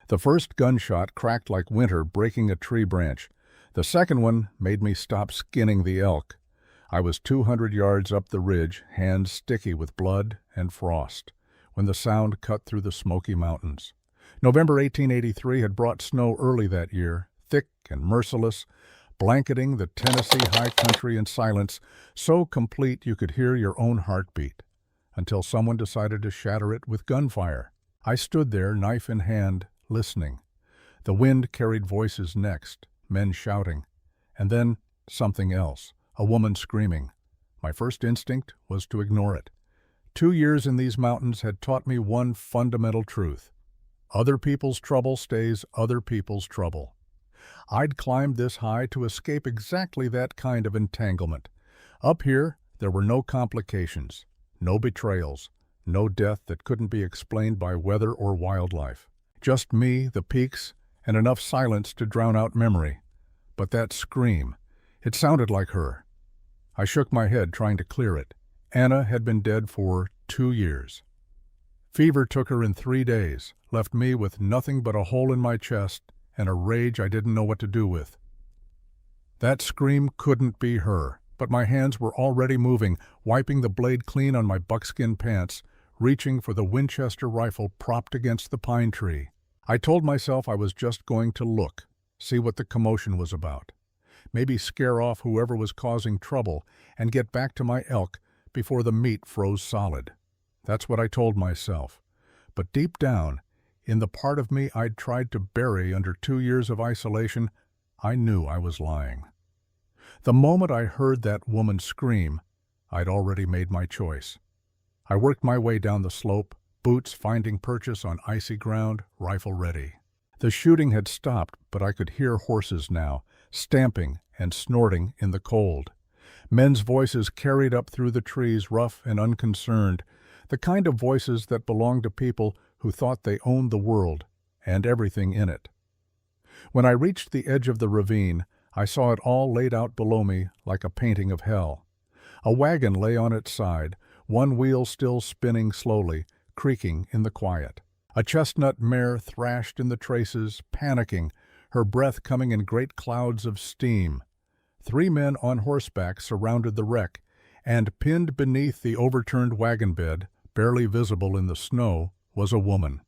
The first gunshot cracked like winter breaking a tree branch. The second one made me stop skinning the elk. I was 200 yards up the ridge, hands sticky with blood and frost, when the sound cut through the Smoky Mountains. November 1883 had brought snow early that year, thick and merciless, blanketing the Tennessee high country in silence, so complete you could hear your own heartbeat, until someone decided to shatter it with gunfire. I stood there, knife in hand, listening. The wind carried voices next, men shouting, and then something else, a woman screaming. My first instinct was to ignore it. 2 years in these mountains had taught me one fundamental truth. Other people's trouble stays other people's trouble. I'd climbed this high to escape exactly that kind of entanglement. Up here, there were no complications, no betrayals, no death that couldn't be explained by weather or wildlife. Just me, the peaks, and enough silence to drown out memory. But that scream, it sounded like her. I shook my head, trying to clear it. Anna had been dead for 2 years. Fever took her in 3 days, left me with nothing but a hole in my chest and a rage I didn't know what to do with. That scream couldn't be her, but my hands were already moving, wiping the blade clean on my buckskin pants, reaching for the Winchester rifle propped against the pine tree. I told myself I was just going to look, see what the commotion was about. Maybe scare off whoever was causing trouble and get back to my elk before the meat froze solid. That's what I told myself. But deep down, in the part of me I'd tried to bury under 2 years of isolation, I knew I was lying. The moment I heard that woman scream, I'd already made my choice. I worked my way down the slope, boots finding purchase on icy ground, rifle ready. The shooting had stopped, but I could hear horses now, stamping and snorting in the cold. Men's voices carried up through the trees, rough and unconcerned, the kind of voices that belonged to people who thought they owned the world and everything in it. When I reached the edge of the ravine, I saw it all laid out below me like a painting of hell. A wagon lay on its side, one wheel still spinning slowly, creaking in the quiet. A chestnut mare thrashed in the traces, panicking, her breath coming in great clouds of steam. 3 men on horseback surrounded the wreck, and pinned beneath the overturned wagon bed, barely visible in the snow, was a woman.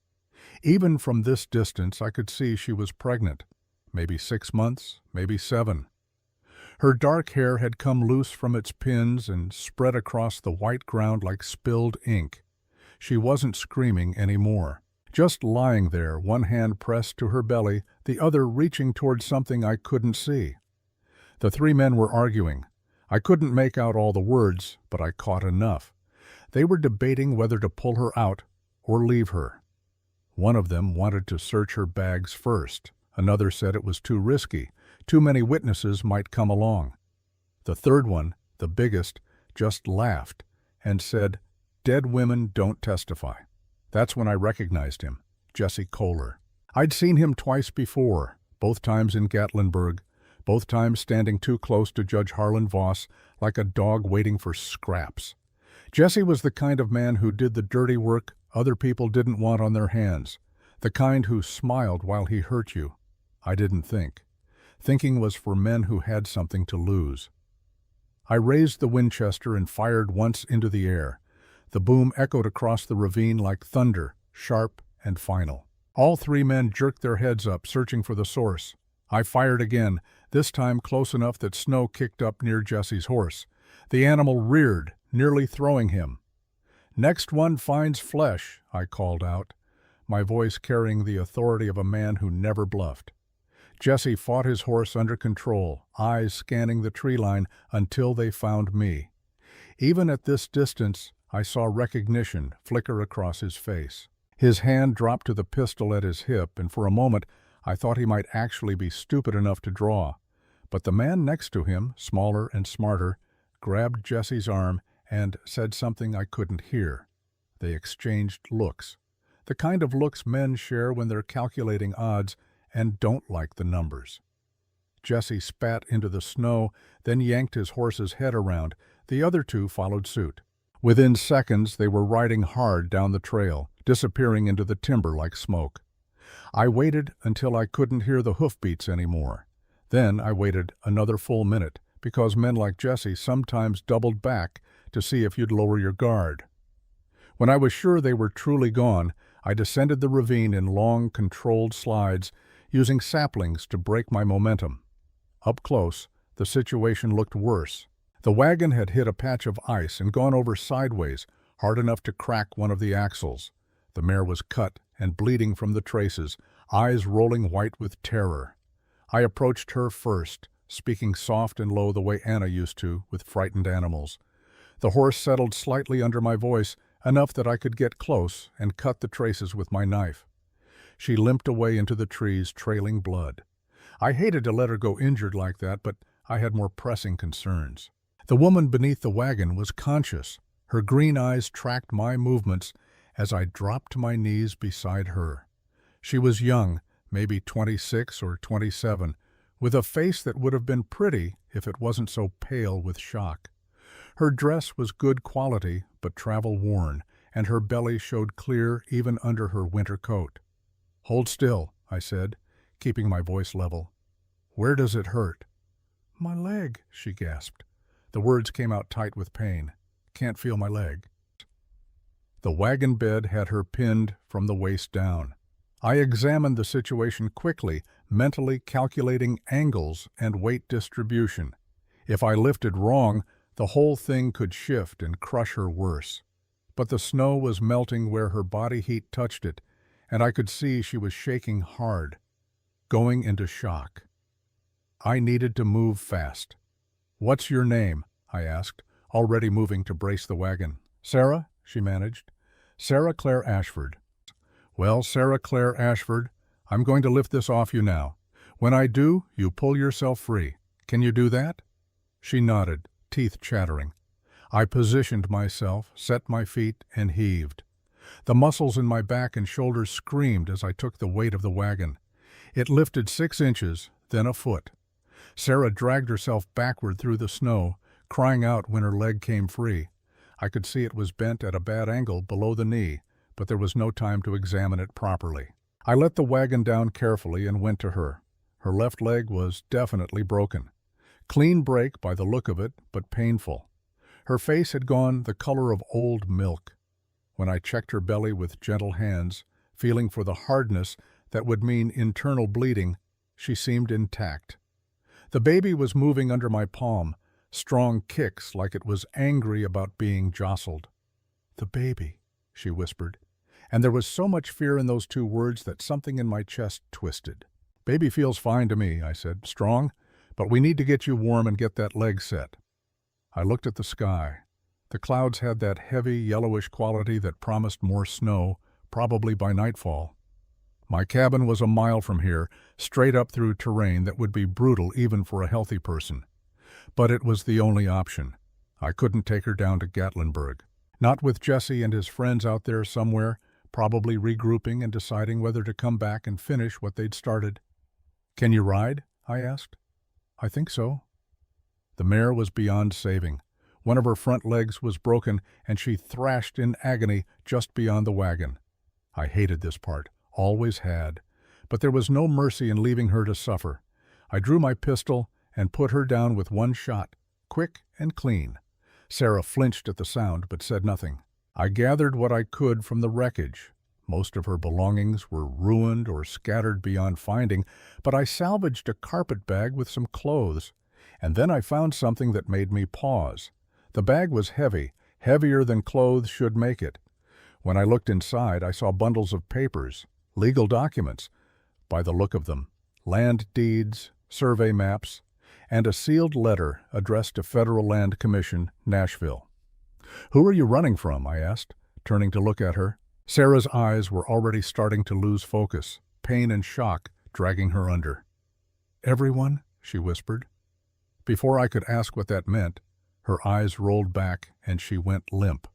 Even from this distance I could see she was pregnant, maybe 6 months, maybe 7. Her dark hair had come loose from its pins and spread across the white ground like spilled ink. She wasn't screaming anymore, just lying there, one hand pressed to her belly, the other reaching toward something I couldn't see. The 3 men were arguing. I couldn't make out all the words, but I caught enough. They were debating whether to pull her out or leave her. One of them wanted to search her bags first. Another said it was too risky. Too many witnesses might come along. The third one, the biggest, just laughed and said, "Dead women don't testify." That's when I recognized him, Jesse Kohler. I'd seen him twice before, both times in Gatlinburg, both times standing too close to Judge Harlan Voss, like a dog waiting for scraps. Jesse was the kind of man who did the dirty work other people didn't want on their hands, the kind who smiled while he hurt you. I didn't think. Thinking was for men who had something to lose. I raised the Winchester and fired once into the air. The boom echoed across the ravine like thunder, sharp and final. All 3 men jerked their heads up, searching for the source. I fired again, this time close enough that snow kicked up near Jesse's horse. The animal reared, nearly throwing him. "Next one finds flesh," I called out, my voice carrying the authority of a man who never bluffed. Jesse fought his horse under control, eyes scanning the tree line until they found me. Even at this distance, I saw recognition flicker across his face. His hand dropped to the pistol at his hip, and for a moment I thought he might actually be stupid enough to draw. But the man next to him, smaller and smarter, grabbed Jesse's arm and said something I couldn't hear. They exchanged looks, the kind of looks men share when they're calculating odds and don't like the numbers. Jesse spat into the snow, then yanked his horse's head around. The other 2 followed suit. Within seconds, they were riding hard down the trail, disappearing into the timber like smoke. I waited until I couldn't hear the hoofbeats anymore. Then I waited another full minute, because men like Jesse sometimes doubled back to see if you'd lower your guard. When I was sure they were truly gone, I descended the ravine in long, controlled slides, using saplings to break my momentum. Up close, the situation looked worse. The wagon had hit a patch of ice and gone over sideways, hard enough to crack one of the axles. The mare was cut and bleeding from the traces, eyes rolling white with terror. I approached her first, speaking soft and low the way Anna used to with frightened animals. The horse settled slightly under my voice, enough that I could get close and cut the traces with my knife. She limped away into the trees, trailing blood. I hated to let her go injured like that, but I had more pressing concerns. The woman beneath the wagon was conscious. Her green eyes tracked my movements as I dropped to my knees beside her. She was young, maybe 26 or 27, with a face that would have been pretty if it wasn't so pale with shock. Her dress was good quality, but travel-worn, and her belly showed clear even under her winter coat. "Hold still," I said, keeping my voice level. "Where does it hurt?" "My leg," she gasped. The words came out tight with pain. "Can't feel my leg." The wagon bed had her pinned from the waist down. I examined the situation quickly, mentally calculating angles and weight distribution. If I lifted wrong, the whole thing could shift and crush her worse. But the snow was melting where her body heat touched it, and I could see she was shaking hard, going into shock. I needed to move fast. "What's your name?" I asked, already moving to brace the wagon. "Sarah?" she managed. "Sarah Claire Ashford." "Well, Sarah Claire Ashford, I'm going to lift this off you now. When I do, you pull yourself free. Can you do that?" She nodded, teeth chattering. I positioned myself, set my feet, and heaved. The muscles in my back and shoulders screamed as I took the weight of the wagon. It lifted 6 inches, then a foot. Sarah dragged herself backward through the snow, crying out when her leg came free. I could see it was bent at a bad angle below the knee, but there was no time to examine it properly. I let the wagon down carefully and went to her. Her left leg was definitely broken. Clean break by the look of it, but painful. Her face had gone the color of old milk. When I checked her belly with gentle hands, feeling for the hardness that would mean internal bleeding, she seemed intact. The baby was moving under my palm, strong kicks like it was angry about being jostled. "The baby," she whispered, and there was so much fear in those 2 words that something in my chest twisted. "Baby feels fine to me," I said. "Strong, but we need to get you warm and get that leg set." I looked at the sky. The clouds had that heavy, yellowish quality that promised more snow, probably by nightfall. My cabin was a mile from here, straight up through terrain that would be brutal even for a healthy person. But it was the only option. I couldn't take her down to Gatlinburg. Not with Jesse and his friends out there somewhere, probably regrouping and deciding whether to come back and finish what they'd started. "Can you ride?" I asked. "I think so." The mare was beyond saving. One of her front legs was broken, and she thrashed in agony just beyond the wagon. I hated this part, always had, but there was no mercy in leaving her to suffer. I drew my pistol and put her down with 1 shot, quick and clean. Sarah flinched at the sound, but said nothing. I gathered what I could from the wreckage. Most of her belongings were ruined or scattered beyond finding, but I salvaged a carpet bag with some clothes. And then I found something that made me pause. The bag was heavy, heavier than clothes should make it. When I looked inside, I saw bundles of papers, legal documents, by the look of them, land deeds, survey maps, and a sealed letter addressed to Federal Land Commission, Nashville. "Who are you running from?" I asked, turning to look at her. Sarah's eyes were already starting to lose focus, pain and shock dragging her under. "Everyone," she whispered. Before I could ask what that meant, her eyes rolled back and she went limp.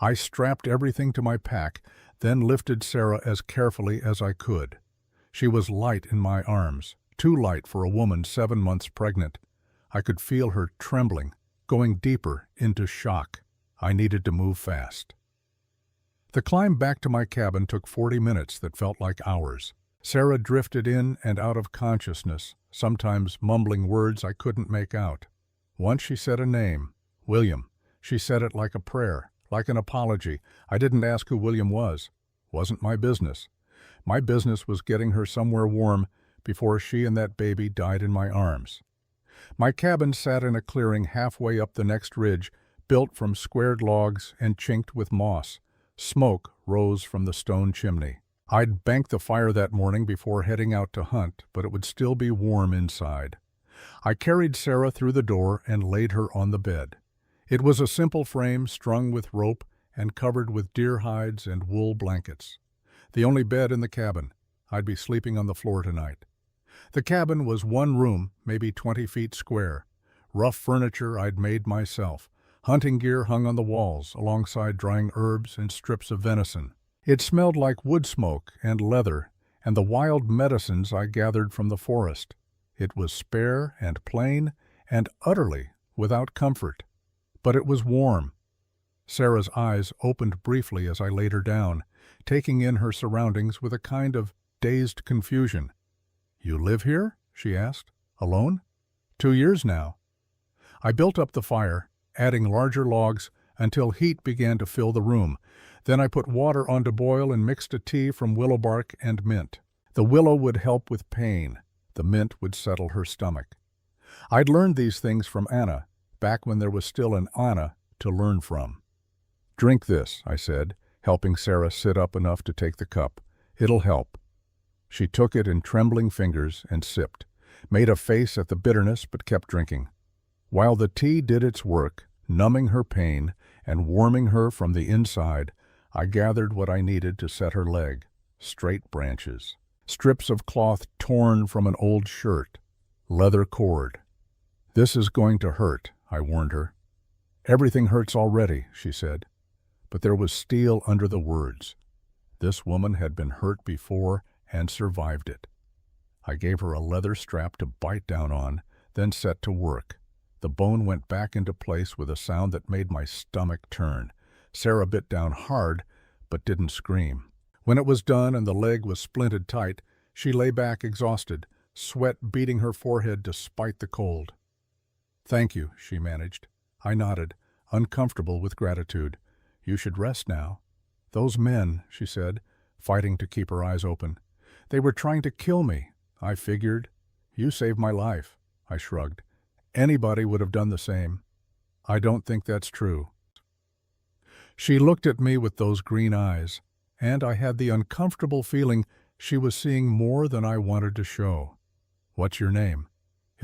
I strapped everything to my pack, then lifted Sarah as carefully as I could. She was light in my arms, too light for a woman 7 months pregnant. I could feel her trembling, going deeper into shock. I needed to move fast. The climb back to my cabin took 40 minutes that felt like hours. Sarah drifted in and out of consciousness, sometimes mumbling words I couldn't make out. Once she said a name, William. She said it like a prayer, like an apology. I didn't ask who William was. Wasn't my business. My business was getting her somewhere warm before she and that baby died in my arms. My cabin sat in a clearing halfway up the next ridge, built from squared logs and chinked with moss. Smoke rose from the stone chimney. I'd banked the fire that morning before heading out to hunt, but it would still be warm inside. I carried Sarah through the door and laid her on the bed. It was a simple frame strung with rope and covered with deer hides and wool blankets. The only bed in the cabin. I'd be sleeping on the floor tonight. The cabin was one room, maybe 20 feet square. Rough furniture I'd made myself. Hunting gear hung on the walls, alongside drying herbs and strips of venison. It smelled like wood smoke and leather and the wild medicines I gathered from the forest. It was spare and plain and utterly without comfort. But it was warm. Sarah's eyes opened briefly as I laid her down, taking in her surroundings with a kind of dazed confusion. "You live here?" she asked. "Alone?" "2 years now." I built up the fire, adding larger logs until heat began to fill the room. Then I put water on to boil and mixed a tea from willow bark and mint. The willow would help with pain. The mint would settle her stomach. I'd learned these things from Anna, back when there was still an Anna to learn from. "Drink this," I said, helping Sarah sit up enough to take the cup. "It'll help." She took it in trembling fingers and sipped, made a face at the bitterness but kept drinking. While the tea did its work, numbing her pain and warming her from the inside, I gathered what I needed to set her leg. Straight branches. Strips of cloth torn from an old shirt. Leather cord. "This is going to hurt," I warned her. "Everything hurts already," she said. But there was steel under the words. This woman had been hurt before and survived it. I gave her a leather strap to bite down on, then set to work. The bone went back into place with a sound that made my stomach turn. Sarah bit down hard, but didn't scream. When it was done and the leg was splinted tight, she lay back exhausted, sweat beading her forehead despite the cold. "Thank you," she managed. I nodded, uncomfortable with gratitude. "You should rest now." "Those men," she said, fighting to keep her eyes open. "They were trying to kill me. I figured. You saved my life." I shrugged. "Anybody would have done the same." "I don't think that's true." She looked at me with those green eyes, and I had the uncomfortable feeling she was seeing more than I wanted to show. "What's your name?"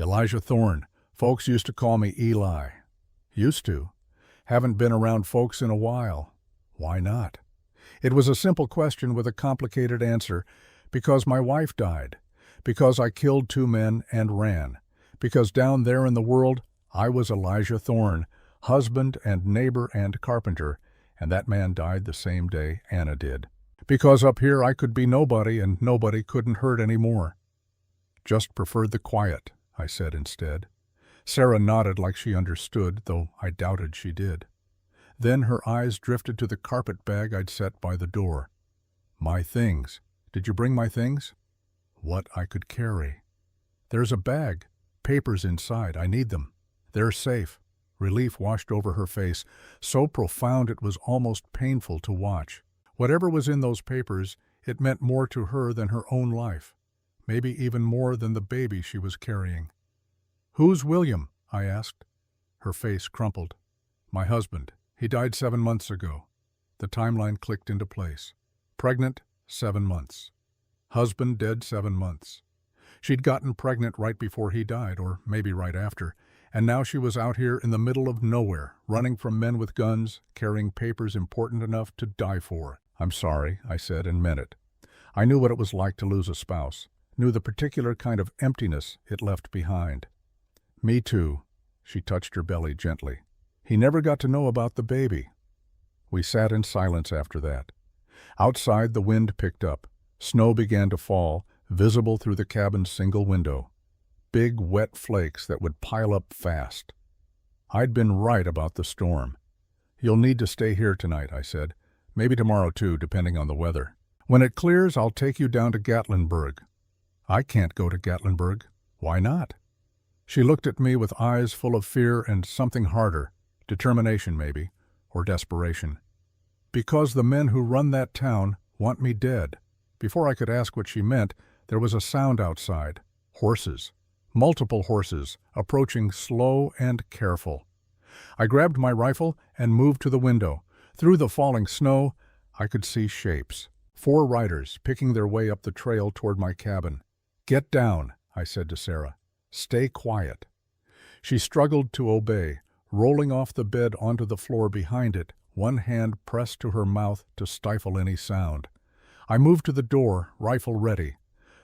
"Elijah Thorne. Folks used to call me Eli." "Used to? Haven't been around folks in a while." "Why not?" It was a simple question with a complicated answer. Because my wife died. Because I killed 2 men and ran. Because down there in the world, I was Elijah Thorne, husband and neighbor and carpenter, and that man died the same day Anna did. Because up here I could be nobody and nobody couldn't hurt any more. "Just preferred the quiet," I said instead. Sarah nodded like she understood, though I doubted she did. Then her eyes drifted to the carpet bag I'd set by the door. "My things. Did you bring my things?" "What I could carry." "There's a bag. Papers inside. I need them." "They're safe." Relief washed over her face, so profound it was almost painful to watch. Whatever was in those papers, it meant more to her than her own life. Maybe even more than the baby she was carrying. "Who's William?" I asked. Her face crumpled. "My husband. He died 7 months ago." The timeline clicked into place. Pregnant, 7 months. Husband dead 7 months. She'd gotten pregnant right before he died, or maybe right after, and now she was out here in the middle of nowhere, running from men with guns, carrying papers important enough to die for. "I'm sorry," I said, and meant it. I knew what it was like to lose a spouse, knew the particular kind of emptiness it left behind. "Me too." She touched her belly gently. "He never got to know about the baby." We sat in silence after that. Outside, the wind picked up. Snow began to fall, visible through the cabin's single window. Big, wet flakes that would pile up fast. I'd been right about the storm. "You'll need to stay here tonight," I said. Maybe tomorrow too, depending on the weather. When it clears, I'll take you down to Gatlinburg." "I can't go to Gatlinburg." "Why not?" She looked at me with eyes full of fear and something harder, determination maybe, or desperation. "Because the men who run that town want me dead." Before I could ask what she meant, there was a sound outside. Horses. Multiple horses, approaching slow and careful. I grabbed my rifle and moved to the window. Through the falling snow, I could see shapes. 4 riders picking their way up the trail toward my cabin. "Get down," I said to Sarah. "Stay quiet." She struggled to obey, rolling off the bed onto the floor behind it, one hand pressed to her mouth to stifle any sound. I moved to the door, rifle ready.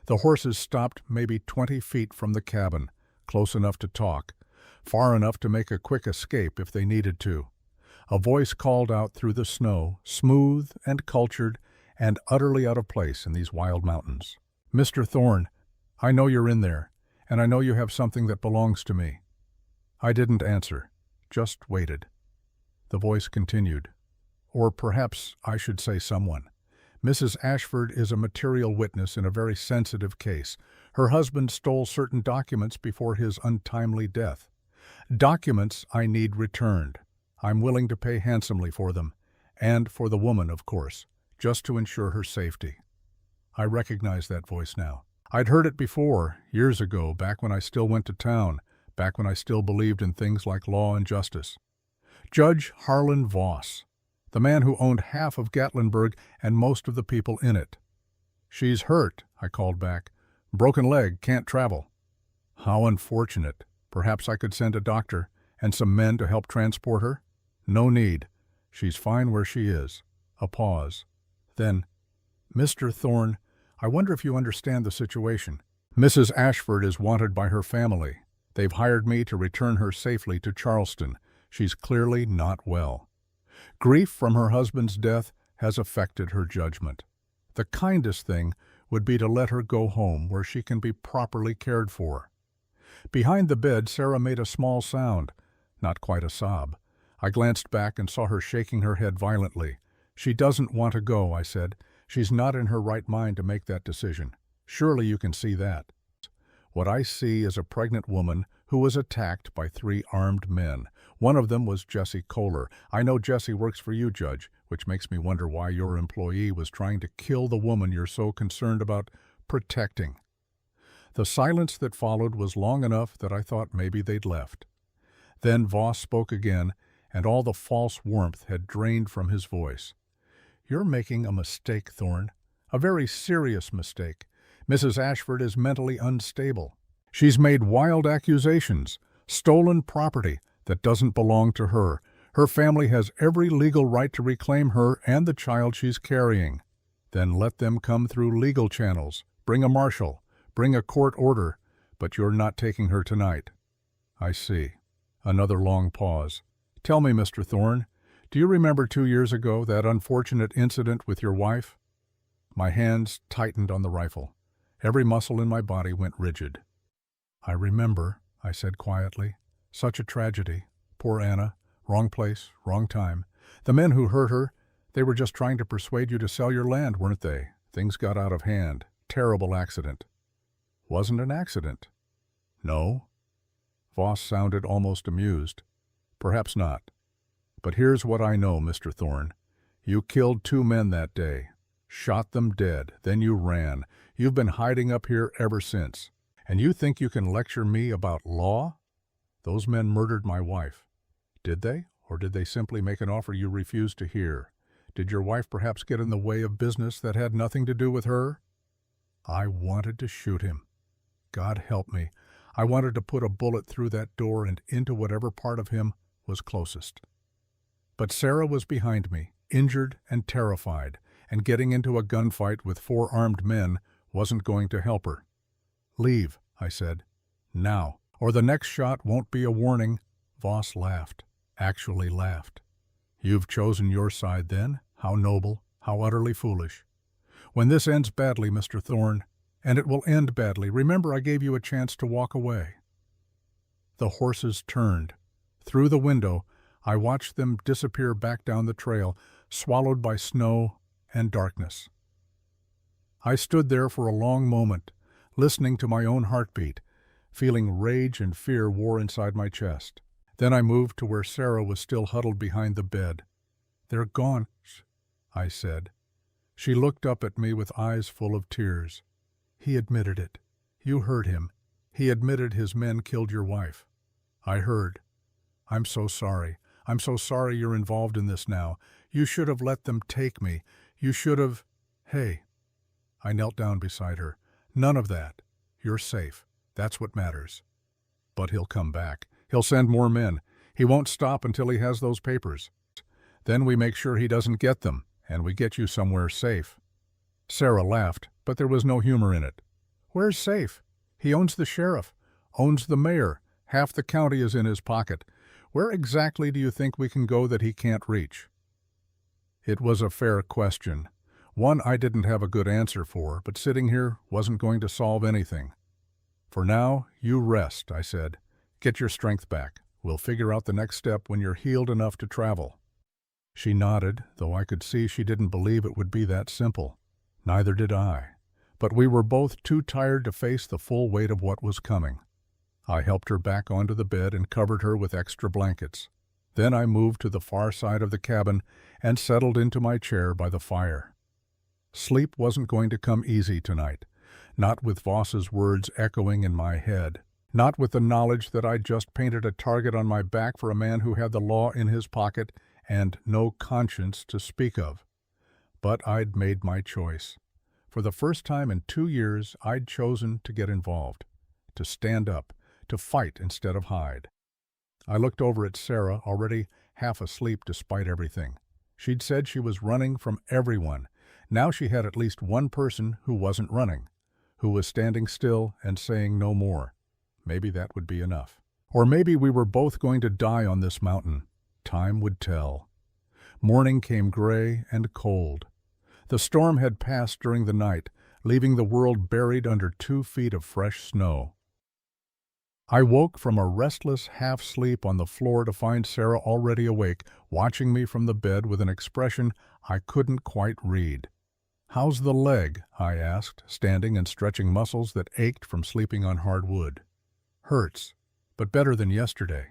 The horses stopped maybe 20 feet from the cabin, close enough to talk, far enough to make a quick escape if they needed to. A voice called out through the snow, smooth and cultured and utterly out of place in these wild mountains. "Mr. Thorne, I know you're in there, and I know you have something that belongs to me." I didn't answer, just waited. The voice continued. "Or perhaps I should say someone. Mrs. Ashford is a material witness in a very sensitive case. Her husband stole certain documents before his untimely death. Documents I need returned. I'm willing to pay handsomely for them, and for the woman, of course, just to ensure her safety." I recognized that voice now. I'd heard it before, years ago, back when I still went to town, back when I still believed in things like law and justice. Judge Harlan Voss, the man who owned half of Gatlinburg and most of the people in it. "She's hurt," I called back. "Broken leg, can't travel." "How unfortunate. Perhaps I could send a doctor and some men to help transport her?" "No need. She's fine where she is." A pause. Then, "Mr. Thorne, I wonder if you understand the situation. Mrs. Ashford is wanted by her family. They've hired me to return her safely to Charleston. She's clearly not well. Grief from her husband's death has affected her judgment. The kindest thing would be to let her go home where she can be properly cared for." Behind the bed, Sarah made a small sound, not quite a sob. I glanced back and saw her shaking her head violently. "She doesn't want to go," I said. "She's not in her right mind to make that decision. Surely you can see that." "What I see is a pregnant woman who was attacked by 3 armed men. One of them was Jesse Kohler. I know Jesse works for you, Judge, which makes me wonder why your employee was trying to kill the woman you're so concerned about protecting." The silence that followed was long enough that I thought maybe they'd left. Then Voss spoke again, and all the false warmth had drained from his voice. "You're making a mistake, Thorne. A very serious mistake. Mrs. Ashford is mentally unstable. She's made wild accusations, stolen property that doesn't belong to her. Her family has every legal right to reclaim her and the child she's carrying. Then let them come through legal channels. Bring a marshal. Bring a court order. But you're not taking her tonight." "I see." Another long pause. "Tell me, Mr. Thorne, do you remember 2 years ago that unfortunate incident with your wife?" My hands tightened on the rifle. Every muscle in my body went rigid. "I remember," I said quietly. "Such a tragedy. Poor Anna. Wrong place, wrong time. The men who hurt her, they were just trying to persuade you to sell your land, weren't they? Things got out of hand. Terrible accident." "Wasn't an accident." "No?" Voss sounded almost amused. "Perhaps not. But here's what I know, Mr. Thorne. You killed 2 men that day. Shot them dead. Then you ran. You've been hiding up here ever since. And you think you can lecture me about law? Those men murdered my wife. Did they? Or did they simply make an offer you refused to hear? Did your wife perhaps get in the way of business that had nothing to do with her?" I wanted to shoot him. God help me. I wanted to put a bullet through that door and into whatever part of him was closest. But Sarah was behind me, injured and terrified, and getting into a gunfight with 4 armed men wasn't going to help her. "Leave," I said. "Now, or the next shot won't be a warning." Voss laughed, actually laughed. "You've chosen your side then? How noble, how utterly foolish. When this ends badly, Mr. Thorne, and it will end badly, remember I gave you a chance to walk away." The horses turned. Through the window, I watched them disappear back down the trail, swallowed by snow and darkness. I stood there for a long moment, listening to my own heartbeat, feeling rage and fear war inside my chest. Then I moved to where Sarah was still huddled behind the bed. "They're gone," I said. She looked up at me with eyes full of tears. "He admitted it. You heard him. He admitted his men killed your wife." "I heard. I'm so sorry. I'm so sorry you're involved in this now. You should have let them take me. You should have—" "Hey." I knelt down beside her. "None of that. You're safe. That's what matters." "But he'll come back. He'll send more men. He won't stop until he has those papers. Then we make sure he doesn't get them, and we get you somewhere safe." Sarah laughed, but there was no humor in it. "Where's safe? He owns the sheriff, owns the mayor. Half the county is in his pocket. Where exactly do you think we can go that he can't reach?" It was a fair question. One I didn't have a good answer for, but sitting here wasn't going to solve anything. "For now, you rest," I said. "Get your strength back. We'll figure out the next step when you're healed enough to travel." She nodded, though I could see she didn't believe it would be that simple. Neither did I. But we were both too tired to face the full weight of what was coming. I helped her back onto the bed and covered her with extra blankets. Then I moved to the far side of the cabin and settled into my chair by the fire. Sleep wasn't going to come easy tonight, not with Voss's words echoing in my head, not with the knowledge that I'd just painted a target on my back for a man who had the law in his pocket and no conscience to speak of. But I'd made my choice. For the first time in 2 years, I'd chosen to get involved, to stand up, to fight instead of hide. I looked over at Sarah, already half asleep despite everything. She'd said she was running from everyone. Now she had at least one person who wasn't running, who was standing still and saying no more. Maybe that would be enough. Or maybe we were both going to die on this mountain. Time would tell. Morning came gray and cold. The storm had passed during the night, leaving the world buried under 2 feet of fresh snow. I woke from a restless half-sleep on the floor to find Sarah already awake, watching me from the bed with an expression I couldn't quite read. "How's the leg?" I asked, standing and stretching muscles that ached from sleeping on hard wood. "Hurts, but better than yesterday."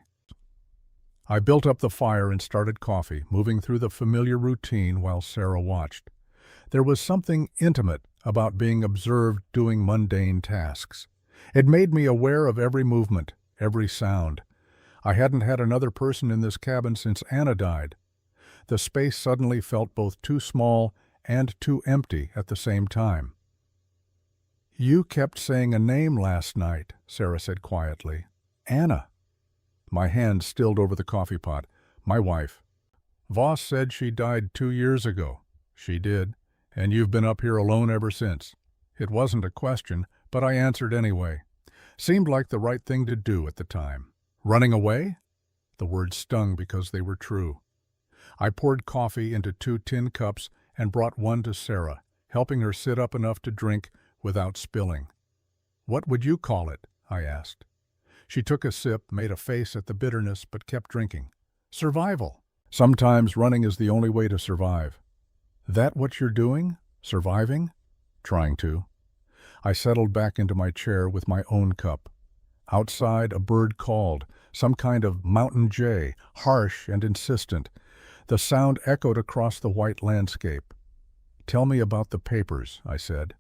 I built up the fire and started coffee, moving through the familiar routine while Sarah watched. There was something intimate about being observed doing mundane tasks. It made me aware of every movement, every sound. I hadn't had another person in this cabin since Anna died. The space suddenly felt both too small and too empty at the same time. "You kept saying a name last night," Sarah said quietly. "Anna." My hand stilled over the coffee pot. "My wife. Voss said she died 2 years ago." "She did, and you've been up here alone ever since." It wasn't a question, but I answered anyway. Seemed like the right thing to do at the time. "Running away?" The words stung because they were true. I poured coffee into 2 tin cups and brought one to Sarah, helping her sit up enough to drink without spilling. "What would you call it?" I asked. She took a sip, made a face at the bitterness, but kept drinking. "Survival. Sometimes running is the only way to survive." "That what you're doing? Surviving?" "Trying to." I settled back into my chair with my own cup. Outside, a bird called, some kind of mountain jay, harsh and insistent. The sound echoed across the white landscape. "Tell me about the papers," I said.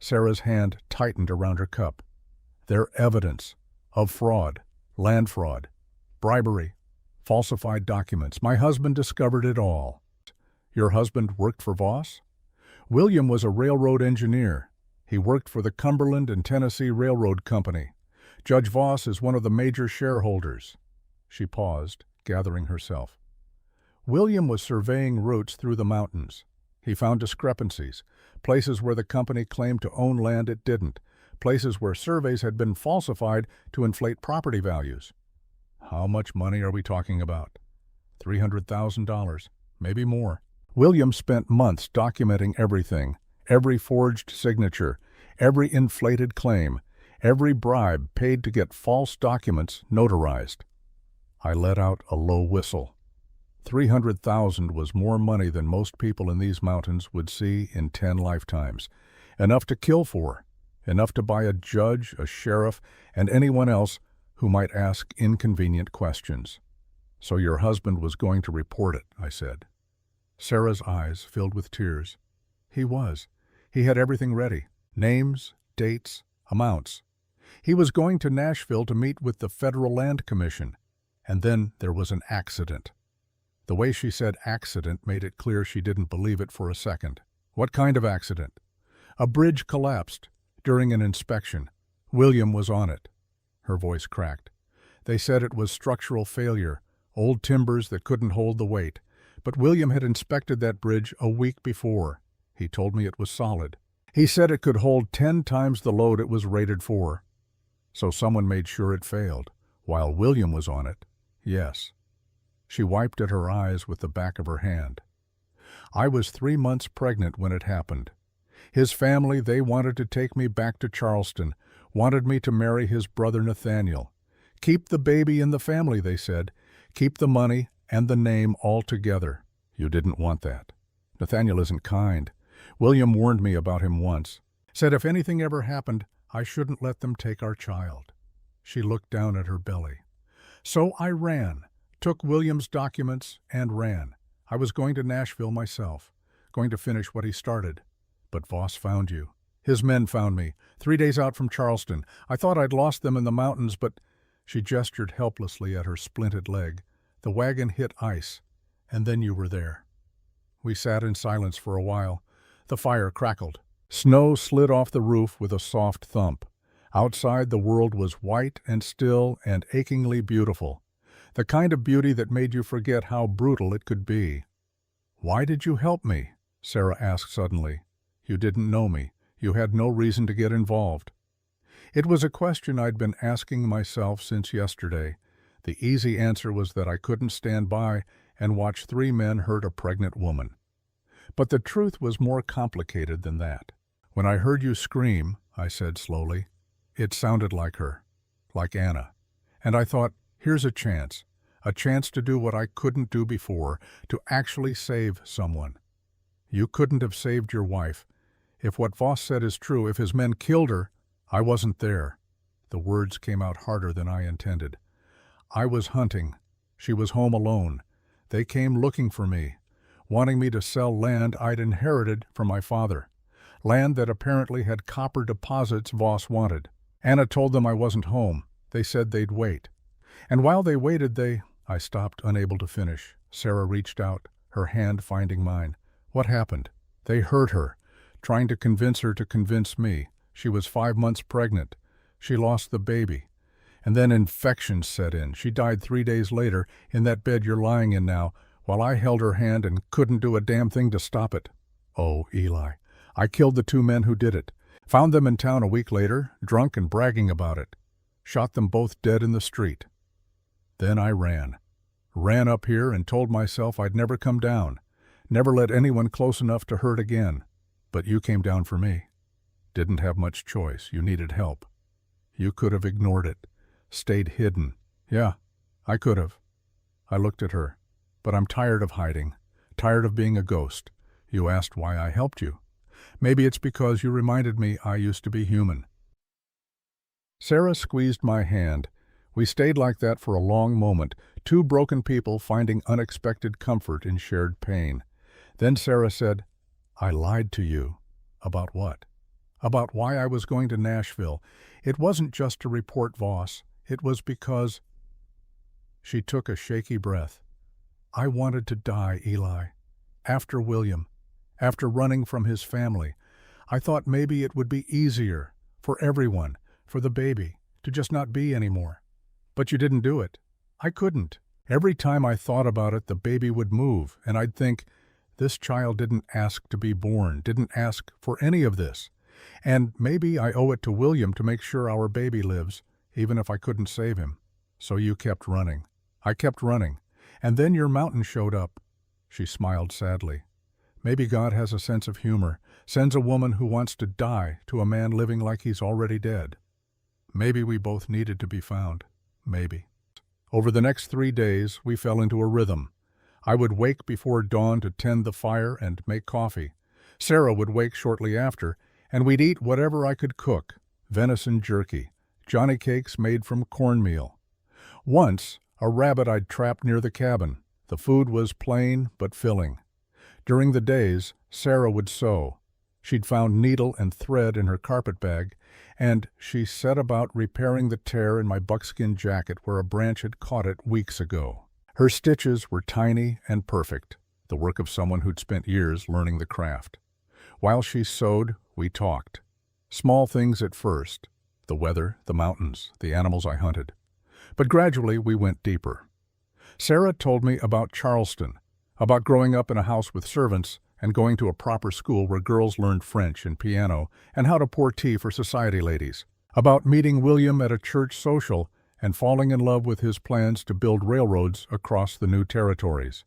Sarah's hand tightened around her cup. "They're evidence of fraud, land fraud, bribery, falsified documents. My husband discovered it all." "Your husband worked for Voss?" "William was a railroad engineer. He worked for the Cumberland and Tennessee Railroad Company. Judge Voss is one of the major shareholders." She paused, gathering herself. "William was surveying routes through the mountains. He found discrepancies, places where the company claimed to own land it didn't, places where surveys had been falsified to inflate property values." "How much money are we talking about?" $300,000, maybe more. William spent months documenting everything, every forged signature, every inflated claim, every bribe paid to get false documents notarized. I let out a low whistle. $300,000 was more money than most people in these mountains would see in 10 lifetimes. Enough to kill for, enough to buy a judge, a sheriff, and anyone else who might ask inconvenient questions. "So your husband was going to report it," I said. Sarah's eyes filled with tears. "He was. He had everything ready. Names, dates, amounts. He was going to Nashville to meet with the Federal Land Commission. And then there was an accident." The way she said accident made it clear she didn't believe it for a second. "What kind of accident?" "A bridge collapsed during an inspection. William was on it." Her voice cracked. "They said it was structural failure, old timbers that couldn't hold the weight. But William had inspected that bridge a week before. He told me it was solid. He said it could hold 10 times the load it was rated for. So someone made sure it failed, while William was on it." "Yes." She wiped at her eyes with the back of her hand. "I was 3 months pregnant when it happened. His family, they wanted to take me back to Charleston, wanted me to marry his brother Nathaniel. Keep the baby in the family, they said. Keep the money and the name all together. You didn't want that. Nathaniel isn't kind. William warned me about him once. Said if anything ever happened, I shouldn't let them take our child." She looked down at her belly. "So I ran, took William's documents and ran. I was going to Nashville myself, going to finish what he started. But Voss found you. His men found me, 3 days out from Charleston. I thought I'd lost them in the mountains, but—" She gestured helplessly at her splinted leg. "The wagon hit ice, and then you were there." We sat in silence for a while. The fire crackled. Snow slid off the roof with a soft thump. Outside, the world was white and still and achingly beautiful. The kind of beauty that made you forget how brutal it could be. "Why did you help me?" Sarah asked suddenly. "You didn't know me. You had no reason to get involved." It was a question I'd been asking myself since yesterday. The easy answer was that I couldn't stand by and watch 3 men hurt a pregnant woman. But the truth was more complicated than that. "When I heard you scream," I said slowly, "it sounded like her, like Anna. And I thought, here's a chance to do what I couldn't do before, to actually save someone. You couldn't have saved your wife. If what Voss said is true, if his men killed her, I wasn't there." The words came out harder than I intended. "I was hunting. She was home alone. They came looking for me, wanting me to sell land I'd inherited from my father. Land that apparently had copper deposits Voss wanted. Anna told them I wasn't home. They said they'd wait. And while they waited, I stopped, unable to finish. Sarah reached out, her hand finding mine. "What happened?" "They hurt her, trying to convince her to convince me. She was 5 months pregnant. She lost the baby. And then infection set in. She died 3 days later, in that bed you're lying in now, while I held her hand and couldn't do a damn thing to stop it. Oh, Eli, I killed the 2 men who did it. Found them in town a week later, drunk and bragging about it. Shot them both dead in the street. Then I ran. Ran up here and told myself I'd never come down. Never let anyone close enough to hurt again. But you came down for me. Didn't have much choice. You needed help. You could have ignored it. Stayed hidden. Yeah, I could have." I looked at her. "But I'm tired of hiding. Tired of being a ghost. You asked why I helped you. Maybe it's because you reminded me I used to be human." Sarah squeezed my hand. We stayed like that for a long moment, 2 broken people finding unexpected comfort in shared pain. Then Sarah said, "I lied to you." "About what?" "About why I was going to Nashville. It wasn't just to report Voss. It was because—" She took a shaky breath. "I wanted to die, Eli. After William. After running from his family. I thought maybe it would be easier, for everyone, for the baby, to just not be anymore. But you didn't do it. I couldn't. Every time I thought about it, the baby would move, and I'd think, this child didn't ask to be born, didn't ask for any of this. And maybe I owe it to William to make sure our baby lives, even if I couldn't save him. So you kept running. I kept running. And then your mountain showed up." She smiled sadly. "Maybe God has a sense of humor, sends a woman who wants to die to a man living like he's already dead. Maybe we both needed to be found. Maybe." Over the next 3 days, we fell into a rhythm. I would wake before dawn to tend the fire and make coffee. Sarah would wake shortly after, and we'd eat whatever I could cook: venison jerky, johnny cakes made from cornmeal. Once, a rabbit I'd trapped near the cabin. The food was plain but filling. During the days, Sarah would sew. She'd found needle and thread in her carpet bag, and she set about repairing the tear in my buckskin jacket where a branch had caught it weeks ago. Her stitches were tiny and perfect, the work of someone who'd spent years learning the craft. While she sewed, we talked. Small things at first: the weather, the mountains, the animals I hunted. But gradually we went deeper. Sarah told me about Charleston, about growing up in a house with servants and going to a proper school where girls learned French and piano and how to pour tea for society ladies, about meeting William at a church social and falling in love with his plans to build railroads across the new territories.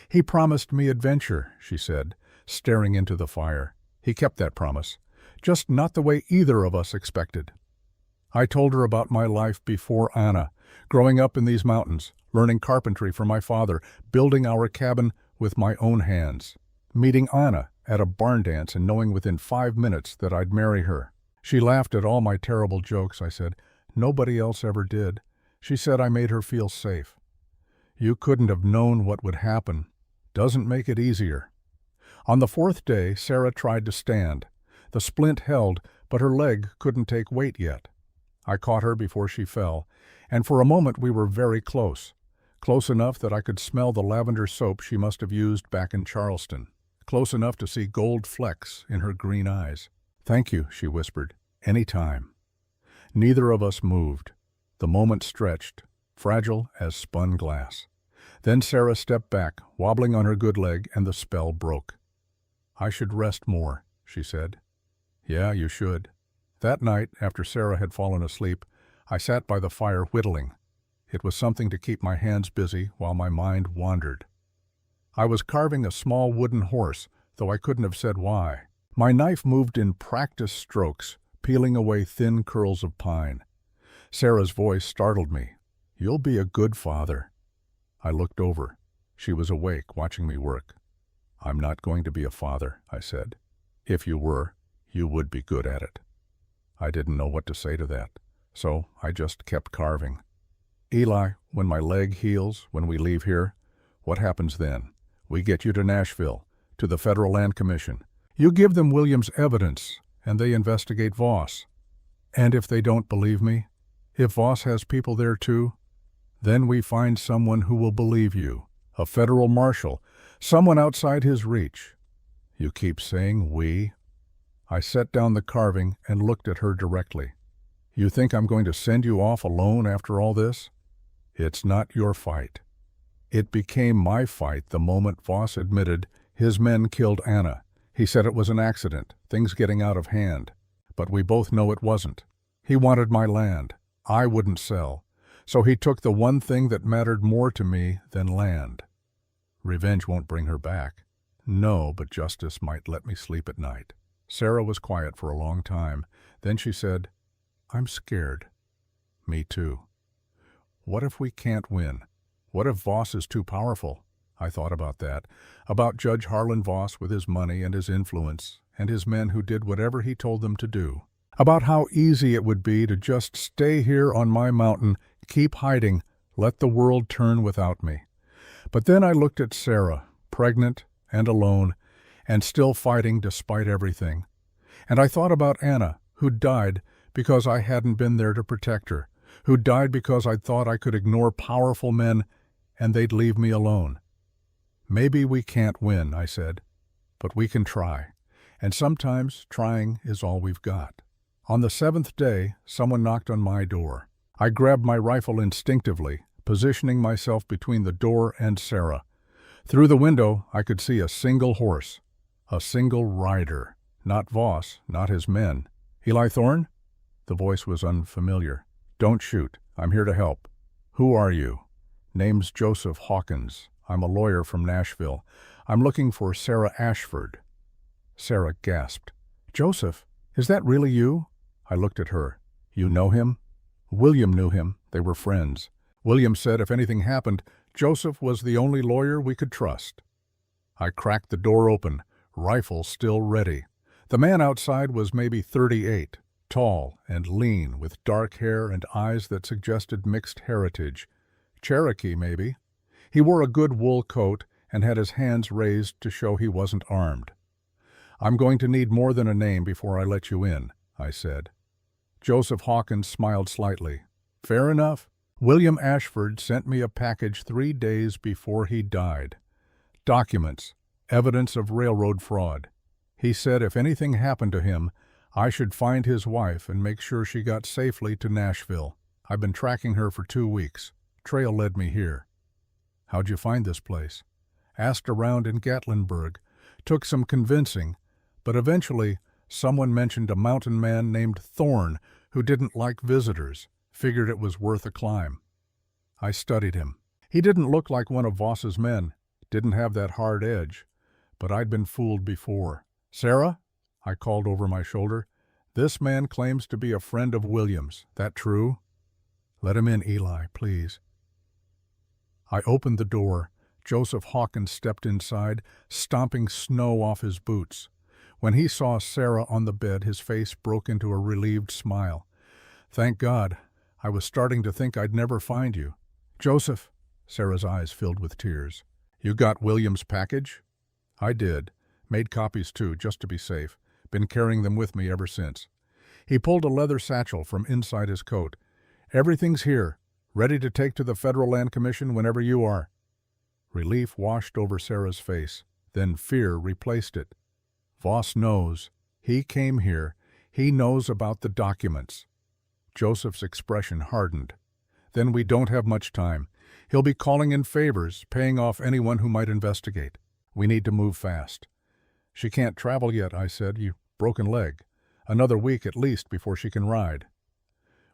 "He promised me adventure," she said, staring into the fire. "He kept that promise, just not the way either of us expected." I told her about my life before Anna, growing up in these mountains, learning carpentry from my father, building our cabin with my own hands, meeting Anna at a barn dance and knowing within 5 minutes that I'd marry her. She laughed at all my terrible jokes. I said, "Nobody else ever did." She said I made her feel safe. "You couldn't have known what would happen. Doesn't make it easier." On the 4th day, Sarah tried to stand. The splint held, but her leg couldn't take weight yet. I caught her before she fell, and for a moment we were very close. Close enough that I could smell the lavender soap she must have used back in Charleston. Close enough to see gold flecks in her green eyes. "Thank you," she whispered. "Any time." Neither of us moved. The moment stretched, fragile as spun glass. Then Sarah stepped back, wobbling on her good leg, and the spell broke. "I should rest more," she said. "Yeah, you should." That night, after Sarah had fallen asleep, I sat by the fire whittling. It was something to keep my hands busy while my mind wandered. I was carving a small wooden horse, though I couldn't have said why. My knife moved in practiced strokes, peeling away thin curls of pine. Sarah's voice startled me. "You'll be a good father." I looked over. She was awake, watching me work. "I'm not going to be a father," I said. "If you were, you would be good at it." I didn't know what to say to that, so I just kept carving. "Eli, when my leg heals, when we leave here, what happens then? We get you to Nashville, to the Federal Land Commission. You give them William's evidence, and they investigate Voss. And if they don't believe me, if Voss has people there too, then we find someone who will believe you, a federal marshal, someone outside his reach." "You keep saying we." I set down the carving and looked at her directly. "You think I'm going to send you off alone after all this? It's not your fight." It became my fight the moment Voss admitted his men killed Anna. He said it was an accident, things getting out of hand. But we both know it wasn't. He wanted my land. I wouldn't sell. So he took the one thing that mattered more to me than land. Revenge won't bring her back. No, but justice might let me sleep at night. Sarah was quiet for a long time. Then she said, "I'm scared." "Me too." "What if we can't win? What if Voss is too powerful?" I thought about that, about Judge Harlan Voss with his money and his influence, and his men who did whatever he told them to do. About how easy it would be to just stay here on my mountain, keep hiding, let the world turn without me. But then I looked at Sarah, pregnant and alone, and still fighting despite everything. And I thought about Anna, who died because I hadn't been there to protect her, who died because I thought I could ignore powerful men and they'd leave me alone. "Maybe we can't win," I said, "but we can try. And sometimes trying is all we've got." On the 7th day, someone knocked on my door. I grabbed my rifle instinctively, positioning myself between the door and Sarah. Through the window, I could see a single horse, a single rider. Not Voss, not his men. "Eli Thorne?" The voice was unfamiliar. "Don't shoot. I'm here to help." "Who are you?" "Name's Joseph Hawkins. I'm a lawyer from Nashville. I'm looking for Sarah Ashford." Sarah gasped. "Joseph, is that really you?" I looked at her. "You know him?" "William knew him. They were friends. William said if anything happened, Joseph was the only lawyer we could trust. I cracked the door open, rifle still ready. The man outside was maybe 38, tall and lean, with dark hair and eyes that suggested mixed heritage. Cherokee, maybe. He wore a good wool coat and had his hands raised to show he wasn't armed. "I'm going to need more than a name before I let you in," I said. Joseph Hawkins smiled slightly. "Fair enough. William Ashford sent me a package 3 days before he died. Documents, evidence of railroad fraud. He said if anything happened to him, I should find his wife and make sure she got safely to Nashville. I've been tracking her for 2 weeks. Trail led me here." "How'd you find this place?" "Asked around in Gatlinburg. Took some convincing, but eventually someone mentioned a mountain man named Thorne who didn't like visitors. Figured it was worth a climb." I studied him. He didn't look like one of Voss's men, didn't have that hard edge, but I'd been fooled before. "Sarah," I called over my shoulder, "this man claims to be a friend of William's. That true?" "Let him in, Eli, please." I opened the door. Joseph Hawkins stepped inside, stomping snow off his boots. When he saw Sarah on the bed, his face broke into a relieved smile. "Thank God. I was starting to think I'd never find you." "Joseph," Sarah's eyes filled with tears, "you got William's package?" "I did. Made copies too, just to be safe. Been carrying them with me ever since." He pulled a leather satchel from inside his coat. "Everything's here, ready to take to the Federal Land Commission whenever you are." Relief washed over Sarah's face, then fear replaced it. "Voss knows. He came here. He knows about the documents." Joseph's expression hardened. "Then we don't have much time. He'll be calling in favors, paying off anyone who might investigate. We need to move fast." "She can't travel yet," I said. "You broken leg. Another week at least before she can ride."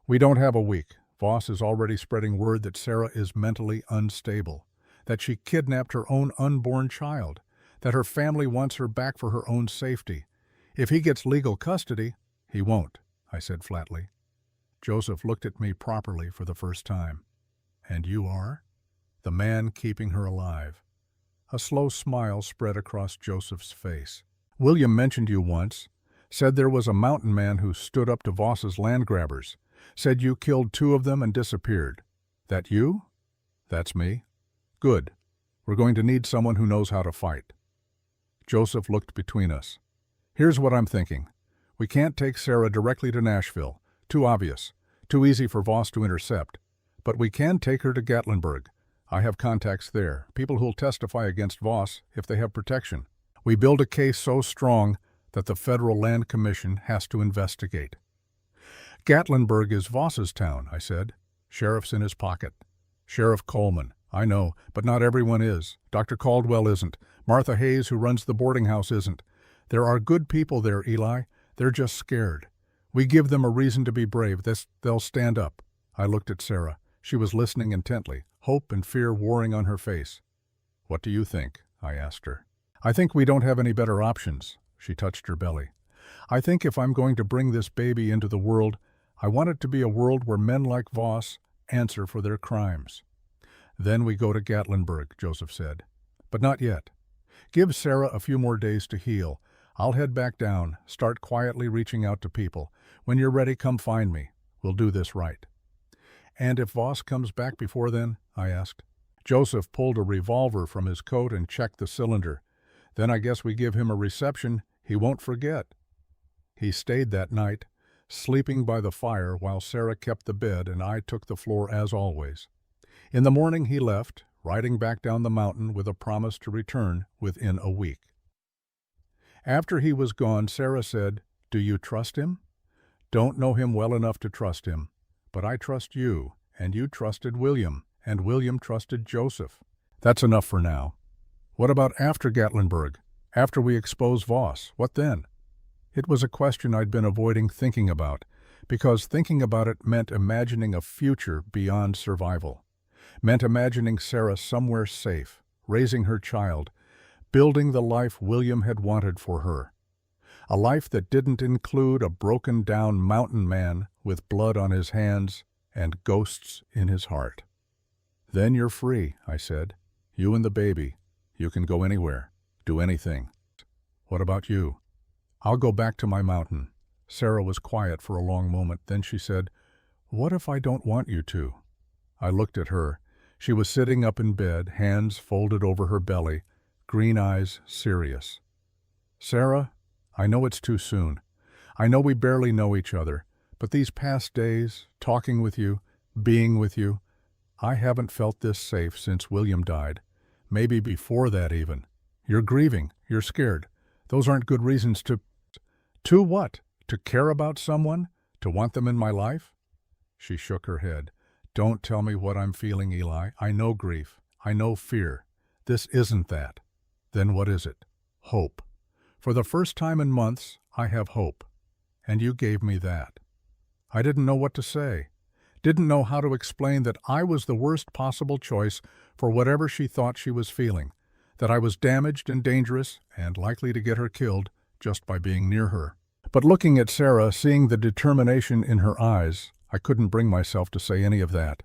"We don't have a week. Voss is already spreading word that Sarah is mentally unstable, that she kidnapped her own unborn child, that her family wants her back for her own safety. If he gets legal custody—" "He won't," I said flatly. Joseph looked at me properly for the first time. "And you are?" "The man keeping her alive." A slow smile spread across Joseph's face. "William mentioned you once. Said there was a mountain man who stood up to Voss's land grabbers. Said you killed 2 of them and disappeared. That you?" "That's me." "Good. We're going to need someone who knows how to fight." Joseph looked between us. "Here's what I'm thinking. We can't take Sarah directly to Nashville. Too obvious. Too easy for Voss to intercept. But we can take her to Gatlinburg. I have contacts there, people who'll testify against Voss if they have protection. We build a case so strong that the Federal Land Commission has to investigate." "Gatlinburg is Voss's town," I said. "Sheriff's in his pocket." "Sheriff Coleman. I know, but not everyone is. Dr. Caldwell isn't. Martha Hayes, who runs the boarding house, isn't. There are good people there, Eli. They're just scared. We give them a reason to be brave. They'll stand up." I looked at Sarah. She was listening intently, hope and fear warring on her face. "What do you think?" I asked her. "I think we don't have any better options." She touched her belly. "I think if I'm going to bring this baby into the world, I want it to be a world where men like Voss answer for their crimes." "Then we go to Gatlinburg," Joseph said. "But not yet. Give Sarah a few more days to heal. I'll head back down, start quietly reaching out to people. When you're ready, come find me. We'll do this right." "And if Voss comes back before then?" I asked. Joseph pulled a revolver from his coat and checked the cylinder. "Then I guess we give him a reception he won't forget." He stayed that night, sleeping by the fire while Sarah kept the bed and I took the floor as always. In the morning he left, riding back down the mountain with a promise to return within a week. After he was gone, Sarah said, "Do you trust him?" "Don't know him well enough to trust him. But I trust you, and you trusted William, and William trusted Joseph. That's enough for now. What about after Gatlinburg? After we expose Voss? What then?" It was a question I'd been avoiding thinking about, because thinking about it meant imagining a future beyond survival. Meant imagining Sarah somewhere safe, raising her child, building the life William had wanted for her. A life that didn't include a broken-down mountain man with blood on his hands and ghosts in his heart. Then you're free, I said. You and the baby. You can go anywhere, do anything. What about you? I'll go back to my mountain. Sarah was quiet for a long moment. Then she said, What if I don't want you to? I looked at her. She was sitting up in bed, hands folded over her belly, green eyes serious. Sarah, I know it's too soon. I know we barely know each other, but these past days, talking with you, being with you, I haven't felt this safe since William died. Maybe before that even. You're grieving. You're scared. Those aren't good reasons to... To what? To care about someone? To want them in my life? She shook her head. Don't tell me what I'm feeling, Eli. I know grief. I know fear. This isn't that. Then what is it? Hope. For the first time in months, I have hope. And you gave me that. I didn't know what to say. Didn't know how to explain that I was the worst possible choice for whatever she thought she was feeling, that I was damaged and dangerous and likely to get her killed just by being near her. But looking at Sarah, seeing the determination in her eyes, I couldn't bring myself to say any of that.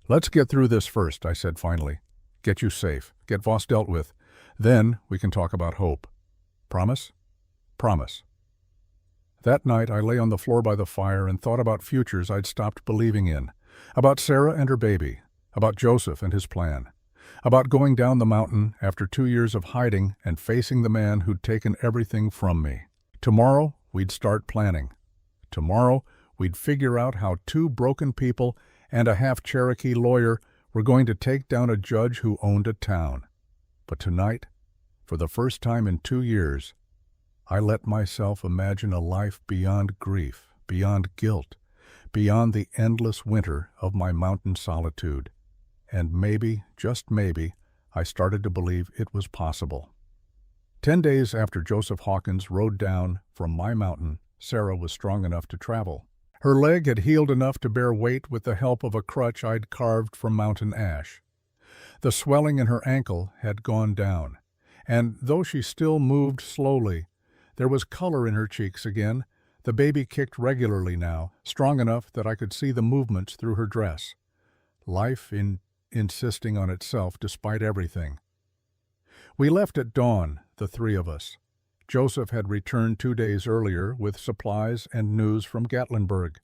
Let's get through this first, I said finally. Get you safe, get Voss dealt with. Then we can talk about hope. Promise? Promise. That night I lay on the floor by the fire and thought about futures I'd stopped believing in, about Sarah and her baby, about Joseph and his plan, about going down the mountain after 2 years of hiding and facing the man who'd taken everything from me. Tomorrow we'd start planning. Tomorrow we'd figure out how 2 broken people and a half-Cherokee lawyer were going to take down a judge who owned a town. But tonight, for the first time in 2 years, I let myself imagine a life beyond grief, beyond guilt, beyond the endless winter of my mountain solitude. And maybe, just maybe, I started to believe it was possible. 10 days after Joseph Hawkins rode down from my mountain, Sarah was strong enough to travel. Her leg had healed enough to bear weight with the help of a crutch I'd carved from mountain ash. The swelling in her ankle had gone down, and though she still moved slowly, there was color in her cheeks again. The baby kicked regularly now, strong enough that I could see the movements through her dress. Life insisting on itself despite everything. We left at dawn, the 3 of us. Joseph had returned 2 days earlier with supplies and news from Gatlinburg.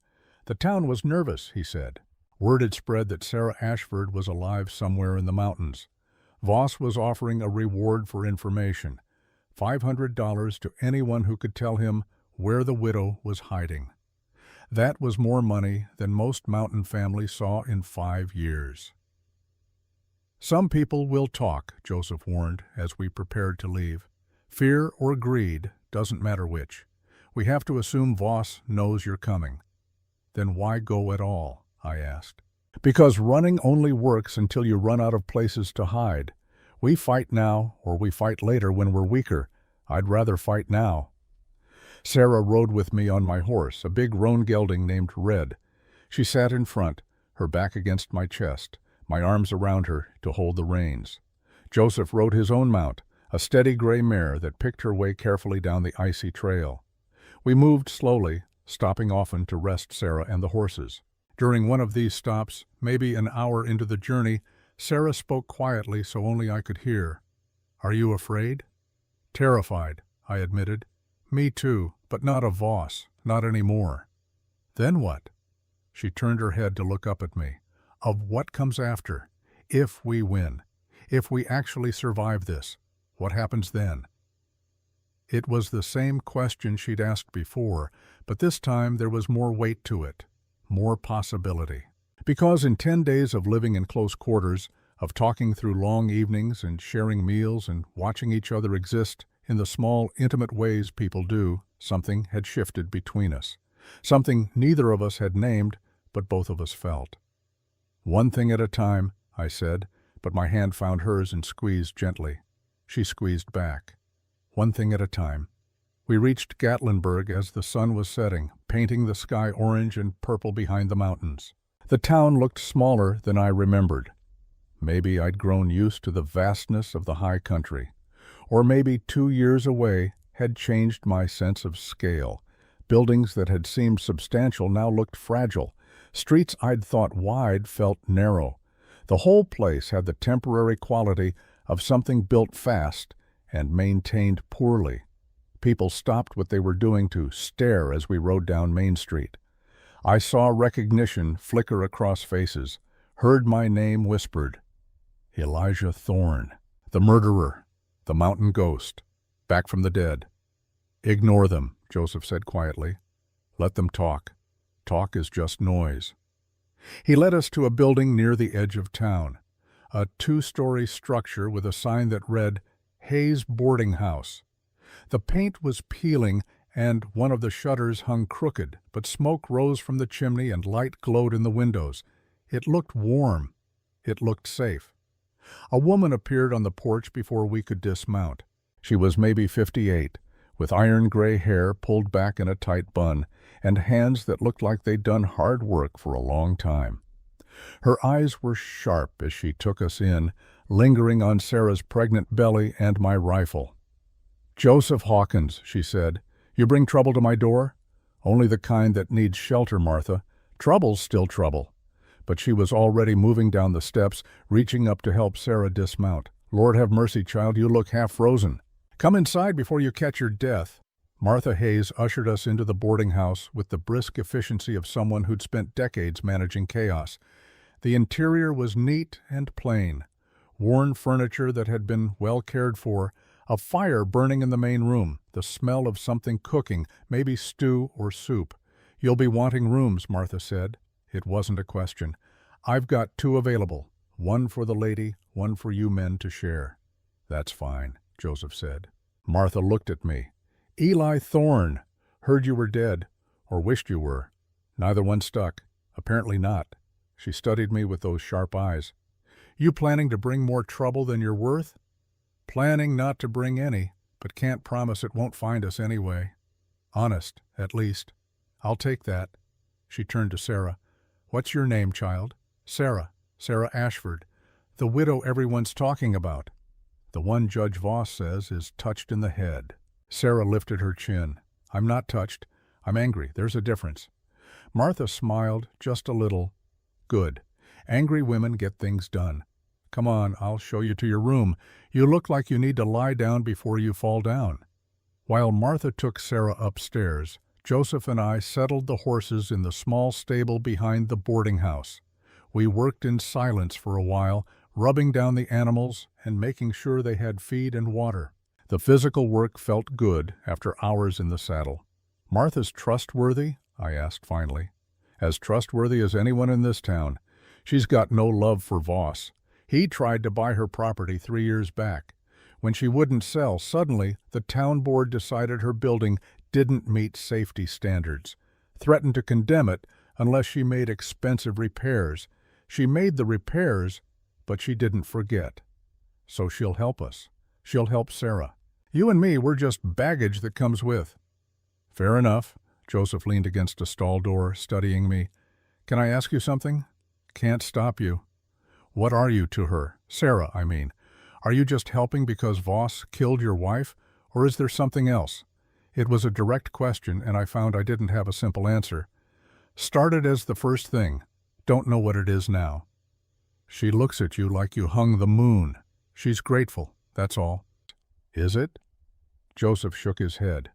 The town was nervous, he said. Word had spread that Sarah Ashford was alive somewhere in the mountains. Voss was offering a reward for information. $500 to anyone who could tell him where the widow was hiding. That was more money than most mountain families saw in 5 years. Some people will talk, Joseph warned as we prepared to leave. Fear or greed, doesn't matter which. We have to assume Voss knows you're coming. Then why go at all? I asked. Because running only works until you run out of places to hide. We fight now, or we fight later when we're weaker. I'd rather fight now. Sarah rode with me on my horse, a big roan gelding named Red. She sat in front, her back against my chest, my arms around her to hold the reins. Joseph rode his own mount, a steady gray mare that picked her way carefully down the icy trail. We moved slowly, stopping often to rest Sarah and the horses. During one of these stops, maybe an hour into the journey, Sarah spoke quietly so only I could hear. Are you afraid? Terrified, I admitted. Me too, but not of Voss, not anymore. Then what? She turned her head to look up at me. Of what comes after? If we win, if we actually survive this, what happens then? It was the same question she'd asked before, but this time there was more weight to it, more possibility. Because in 10 days of living in close quarters, of talking through long evenings and sharing meals and watching each other exist in the small, intimate ways people do, something had shifted between us. Something neither of us had named, but both of us felt. One thing at a time, I said, but my hand found hers and squeezed gently. She squeezed back. One thing at a time. We reached Gatlinburg as the sun was setting, painting the sky orange and purple behind the mountains. The town looked smaller than I remembered. Maybe I'd grown used to the vastness of the high country. Or maybe 2 years away had changed my sense of scale. Buildings that had seemed substantial now looked fragile. Streets I'd thought wide felt narrow. The whole place had the temporary quality of something built fast and maintained poorly. People stopped what they were doing to stare as we rode down Main Street. I saw recognition flicker across faces, heard my name whispered. Elijah Thorne, the murderer, the mountain ghost, back from the dead. Ignore them, Joseph said quietly. Let them talk. Talk is just noise. He led us to a building near the edge of town, a 2-story structure with a sign that read, Hayes Boarding House. The paint was peeling and one of the shutters hung crooked, but smoke rose from the chimney and light glowed in the windows. It looked warm. It looked safe. A woman appeared on the porch before we could dismount. She was maybe 58, with iron-gray hair pulled back in a tight bun, and hands that looked like they'd done hard work for a long time. Her eyes were sharp as she took us in, lingering on Sarah's pregnant belly and my rifle. "Joseph Hawkins," she said. "You bring trouble to my door?" "Only the kind that needs shelter, Martha. Trouble's still trouble." But she was already moving down the steps, reaching up to help Sarah dismount. "Lord have mercy, child, you look half frozen. Come inside before you catch your death." Martha Hayes ushered us into the boarding house with the brisk efficiency of someone who'd spent decades managing chaos. The interior was neat and plain. Worn furniture that had been well cared for, a fire burning in the main room, the smell of something cooking, maybe stew or soup. "You'll be wanting rooms," Martha said. It wasn't a question. "I've got 2 available, one for the lady, one for you men to share." "That's fine," Joseph said. Martha looked at me. "Eli Thorne. Heard you were dead, or wished you were." Neither one stuck. Apparently not. She studied me with those sharp eyes. "You planning to bring more trouble than you're worth?" "Planning not to bring any, but can't promise it won't find us anyway. Honest, at least. I'll take that." She turned to Sarah. "What's your name, child?" "Sarah. Sarah Ashford. The widow everyone's talking about." "The one Judge Voss says is touched in the head." Sarah lifted her chin. "I'm not touched. I'm angry. There's a difference." Martha smiled, just a little. "Good. Angry women get things done. Come on, I'll show you to your room. You look like you need to lie down before you fall down." While Martha took Sarah upstairs, Joseph and I settled the horses in the small stable behind the boarding house. We worked in silence for a while, rubbing down the animals and making sure they had feed and water. The physical work felt good after hours in the saddle. "Martha's trustworthy?" I asked finally. "As trustworthy as anyone in this town. She's got no love for Voss. He tried to buy her property 3 years back. When she wouldn't sell, suddenly the town board decided her building didn't meet safety standards, threatened to condemn it unless she made expensive repairs. She made the repairs, but she didn't forget. So she'll help us. She'll help Sarah. You and me, we're just baggage that comes with." "Fair enough." Joseph leaned against a stall door, studying me. "Can I ask you something?" "Can't stop you." "What are you to her? Sarah, I mean. Are you just helping because Voss killed your wife, or is there something else?" It was a direct question, and I found I didn't have a simple answer. "Started as the first thing. Don't know what it is now." "She looks at you like you hung the moon. She's grateful, that's all." "Is it?" Joseph shook his head.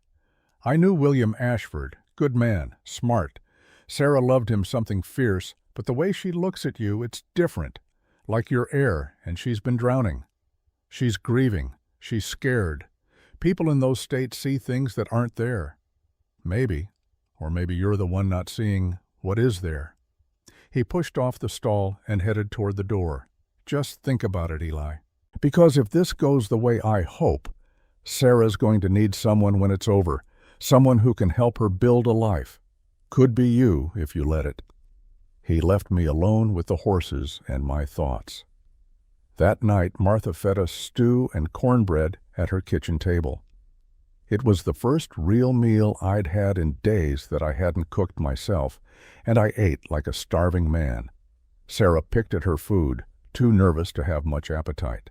"I knew William Ashford. Good man, smart. Sarah loved him something fierce, but the way she looks at you, it's different. Like your heir, and she's been drowning. She's grieving. She's scared. People in those states see things that aren't there. Maybe, or maybe you're the one not seeing what is there." He pushed off the stall and headed toward the door. "Just think about it, Eli. Because if this goes the way I hope, Sarah's going to need someone when it's over, someone who can help her build a life. Could be you, if you let it." He left me alone with the horses and my thoughts. That night, Martha fed us stew and cornbread at her kitchen table. It was the first real meal I'd had in days that I hadn't cooked myself, and I ate like a starving man. Sarah picked at her food, too nervous to have much appetite.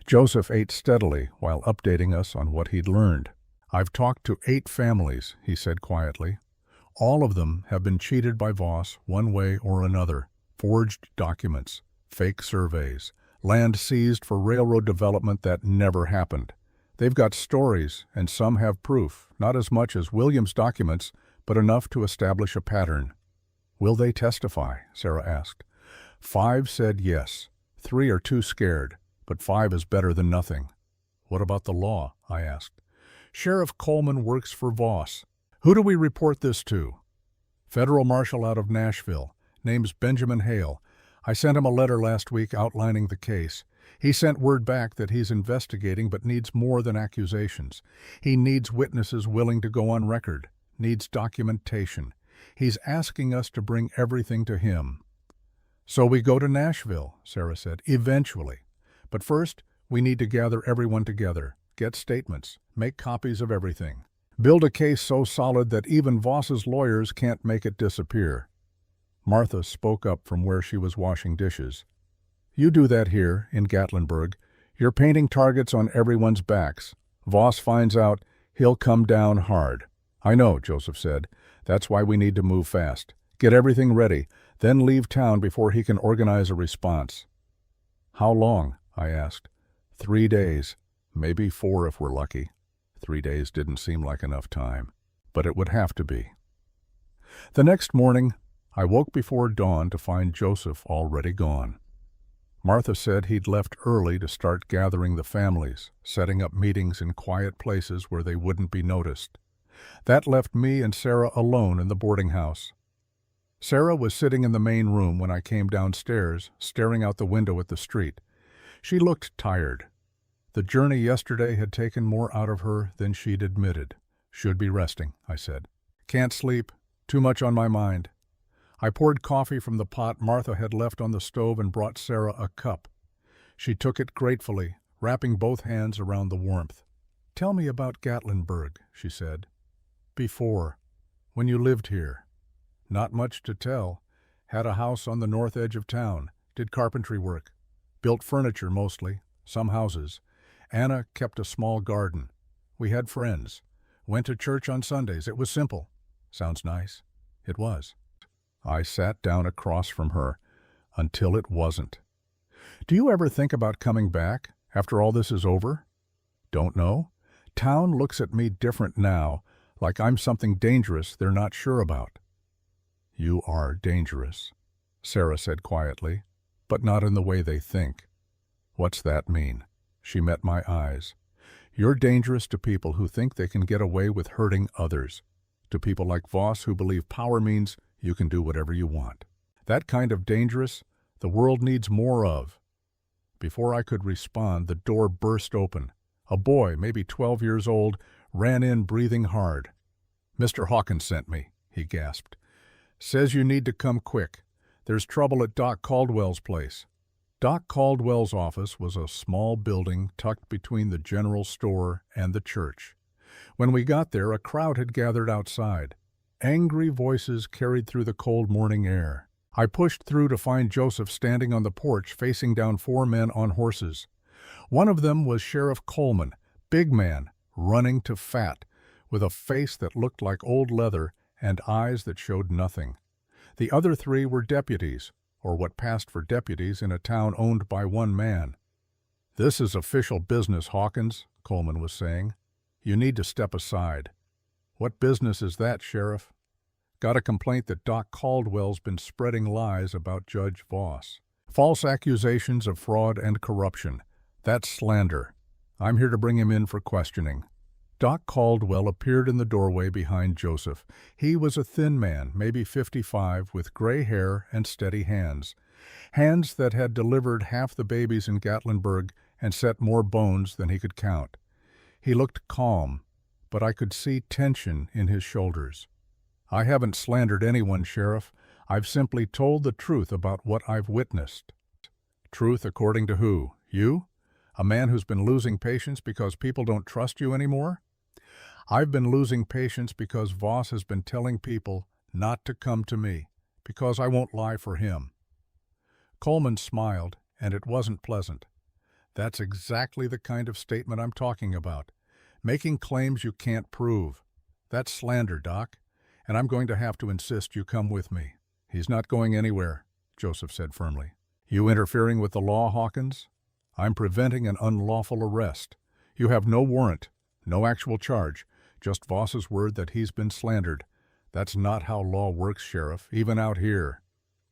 Joseph ate steadily while updating us on what he'd learned. "I've talked to 8 families," he said quietly. "All of them have been cheated by Voss one way or another. Forged documents, Fake surveys. Land seized for railroad development that never happened. They've got stories, and some have proof, not as much as Williams' documents, but enough to establish a pattern. Will they testify? Sarah asked. 5 said yes. 3 are too scared, but 5 is better than nothing. What about the law? I asked. Sheriff Coleman works for Voss. Who do we report this to? Federal Marshal out of Nashville. Name's Benjamin Hale. I sent him a letter last week outlining the case. He sent word back that he's investigating but needs more than accusations. He needs witnesses willing to go on record, needs documentation. He's asking us to bring everything to him. So we go to Nashville, Sarah said, eventually. But first, we need to gather everyone together, get statements, make copies of everything. Build a case so solid that even Voss's lawyers can't make it disappear. Martha spoke up from where she was washing dishes. You do that here, in Gatlinburg. You're painting targets on everyone's backs. Voss finds out, he'll come down hard. I know, Joseph said. That's why we need to move fast. Get everything ready, then leave town before he can organize a response. How long? I asked. 3 days. Maybe 4 if we're lucky. 3 days didn't seem like enough time, but it would have to be. The next morning, I woke before dawn to find Joseph already gone. Martha said he'd left early to start gathering the families, setting up meetings in quiet places where they wouldn't be noticed. That left me and Sarah alone in the boarding house. Sarah was sitting in the main room when I came downstairs, staring out the window at the street. She looked tired. The journey yesterday had taken more out of her than she'd admitted. Should be resting, I said. Can't sleep. Too much on my mind. I poured coffee from the pot Martha had left on the stove and brought Sarah a cup. She took it gratefully, wrapping both hands around the warmth. Tell me about Gatlinburg, she said. Before, when you lived here. Not much to tell. Had a house on the north edge of town, did carpentry work. Built furniture mostly, some houses. Anna kept a small garden. We had friends. Went to church on Sundays. It was simple. Sounds nice. It was. I sat down across from her until it wasn't. Do you ever think about coming back after all this is over? Don't know. Town looks at me different now, like I'm something dangerous they're not sure about. You are dangerous, Sarah said quietly, but not in the way they think. What's that mean? She met my eyes. You're dangerous to people who think they can get away with hurting others, to people like Voss who believe power means you can do whatever you want. That kind of dangerous, the world needs more of. Before I could respond, the door burst open. A boy, maybe 12 years old, ran in breathing hard. Mr. Hawkins sent me, he gasped. Says you need to come quick. There's trouble at Doc Caldwell's place. Doc Caldwell's office was a small building tucked between the general store and the church. When we got there, a crowd had gathered outside. Angry voices carried through the cold morning air. I pushed through to find Joseph standing on the porch facing down 4 men on horses. One of them was Sheriff Coleman, big man, running to fat, with a face that looked like old leather and eyes that showed nothing. The other 3 were deputies, or what passed for deputies in a town owned by one man. This is official business, Hawkins, Coleman was saying. You need to step aside. What business is that, Sheriff? Got a complaint that Doc Caldwell's been spreading lies about Judge Voss. False accusations of fraud and corruption. That's slander. I'm here to bring him in for questioning. Doc Caldwell appeared in the doorway behind Joseph. He was a thin man, maybe 55, with gray hair and steady hands. Hands that had delivered half the babies in Gatlinburg and set more bones than he could count. He looked calm, but I could see tension in his shoulders. I haven't slandered anyone, Sheriff. I've simply told the truth about what I've witnessed. Truth according to who? You? A man who's been losing patience because people don't trust you anymore? I've been losing patience because Voss has been telling people not to come to me, because I won't lie for him. Coleman smiled, and it wasn't pleasant. That's exactly the kind of statement I'm talking about. Making claims you can't prove. That's slander, Doc, and I'm going to have to insist you come with me. He's not going anywhere, Joseph said firmly. You interfering with the law, Hawkins? I'm preventing an unlawful arrest. You have no warrant, no actual charge, just Voss's word that he's been slandered. That's not how law works, Sheriff, even out here."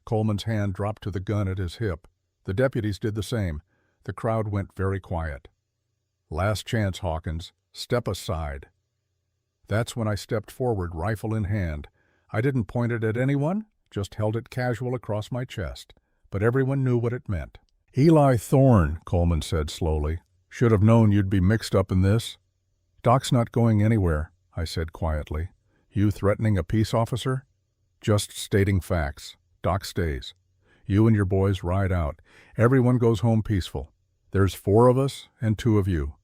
Coleman's hand dropped to the gun at his hip. The deputies did the same. The crowd went very quiet. "Last chance, Hawkins. Step aside." That's when I stepped forward, rifle in hand. I didn't point it at anyone, just held it casual across my chest. But everyone knew what it meant. "Eli Thorne," Coleman said slowly. "Should have known you'd be mixed up in this." "Doc's not going anywhere," I said quietly. "You threatening a peace officer?" "Just stating facts. Doc stays. You and your boys ride out. Everyone goes home peaceful. There's 4 of us and 2 of you.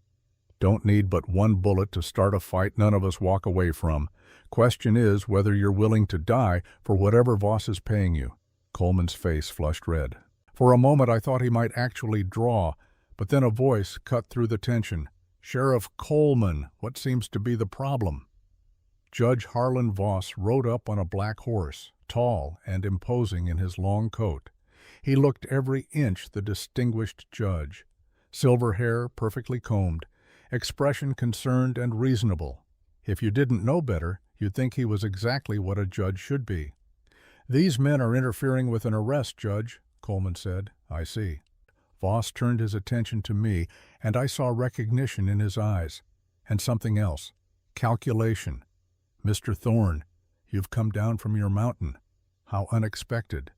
Don't need but 1 bullet to start a fight none of us walk away from. Question is whether you're willing to die for whatever Voss is paying you." Coleman's face flushed red. For a moment I thought he might actually draw, but then a voice cut through the tension. "Sheriff Coleman, what seems to be the problem?" Judge Harlan Voss rode up on a black horse, tall and imposing in his long coat. He looked every inch the distinguished judge. Silver hair perfectly combed, expression concerned and reasonable. If you didn't know better, you'd think he was exactly what a judge should be. "These men are interfering with an arrest, Judge," Coleman said. "I see." Voss turned his attention to me, and I saw recognition in his eyes. And something else. Calculation. "Mr. Thorne, you've come down from your mountain. How unexpected.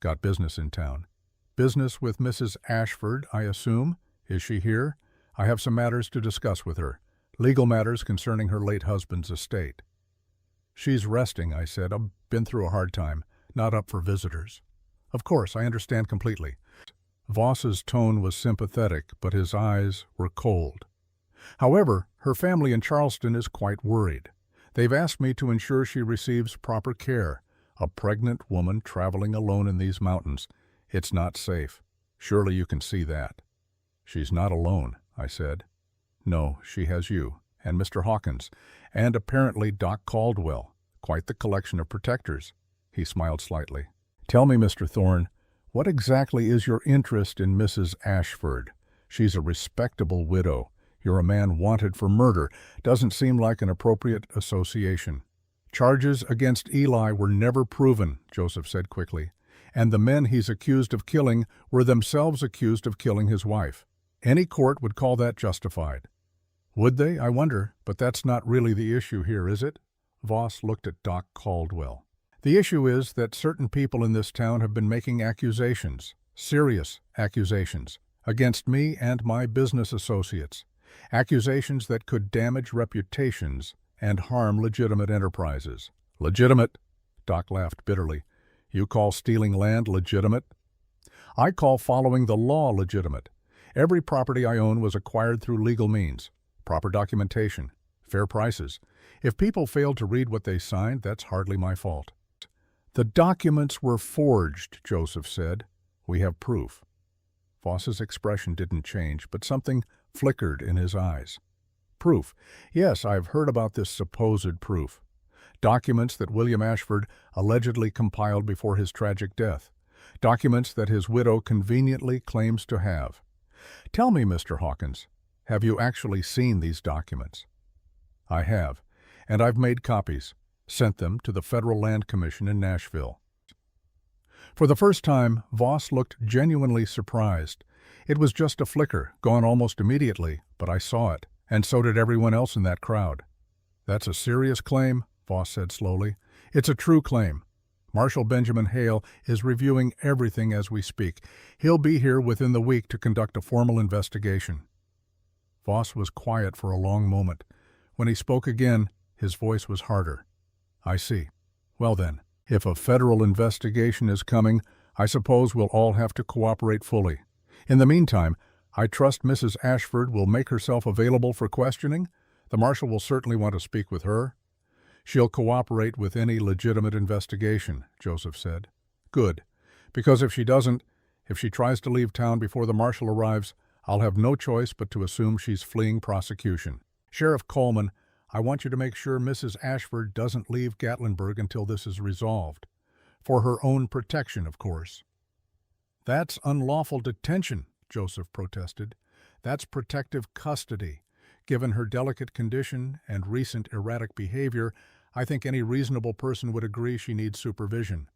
Got business in town." "Business with Mrs. Ashford, I assume? Is she here? I have some matters to discuss with her. Legal matters concerning her late husband's estate." "She's resting," I said. "I've been through a hard time. Not up for visitors." "Of course, I understand completely." Voss's tone was sympathetic, but his eyes were cold. "However, her family in Charleston is quite worried. They've asked me to ensure she receives proper care. A pregnant woman traveling alone in these mountains. It's not safe. Surely you can see that." "She's not alone," I said. "No, she has you, and Mr. Hawkins, and apparently Doc Caldwell. Quite the collection of protectors." He smiled slightly. "Tell me, Mr. Thorne, what exactly is your interest in Mrs. Ashford? She's a respectable widow. You're a man wanted for murder. Doesn't seem like an appropriate association." "Charges against Eli were never proven," Joseph said quickly, "and the men he's accused of killing were themselves accused of killing his wife. Any court would call that justified." "Would they? I wonder. But that's not really the issue here, is it?" Voss looked at Doc Caldwell. "The issue is that certain people in this town have been making accusations, serious accusations, against me and my business associates. Accusations that could damage reputations and harm legitimate enterprises." "Legitimate?" Doc laughed bitterly. "You call stealing land legitimate?" "I call following the law legitimate. Every property I own was acquired through legal means. Proper documentation. Fair prices. If people failed to read what they signed, that's hardly my fault." "The documents were forged," Joseph said. "We have proof." Voss's expression didn't change, but something flickered in his eyes. "Proof. Yes, I've heard about this supposed proof. Documents that William Ashford allegedly compiled before his tragic death. Documents that his widow conveniently claims to have. Tell me, Mr. Hawkins, have you actually seen these documents?" "I have, and I've made copies, sent them to the Federal Land Commission in Nashville." For the first time, Voss looked genuinely surprised. It was just a flicker, gone almost immediately, but I saw it, and so did everyone else in that crowd. "That's a serious claim," Voss said slowly. "It's a true claim. Marshal Benjamin Hale is reviewing everything as we speak. He'll be here within the week to conduct a formal investigation." Voss was quiet for a long moment. When he spoke again, his voice was harder. "I see. Well then, if a federal investigation is coming, I suppose we'll all have to cooperate fully. In the meantime, I trust Mrs. Ashford will make herself available for questioning. The marshal will certainly want to speak with her." "She'll cooperate with any legitimate investigation," Joseph said. "Good, because if she doesn't, if she tries to leave town before the marshal arrives, I'll have no choice but to assume she's fleeing prosecution. Sheriff Coleman, I want you to make sure Mrs. Ashford doesn't leave Gatlinburg until this is resolved. For her own protection, of course." That's unlawful detention, Joseph protested. That's protective custody. Given her delicate condition and recent erratic behavior, I think any reasonable person would agree she needs supervision.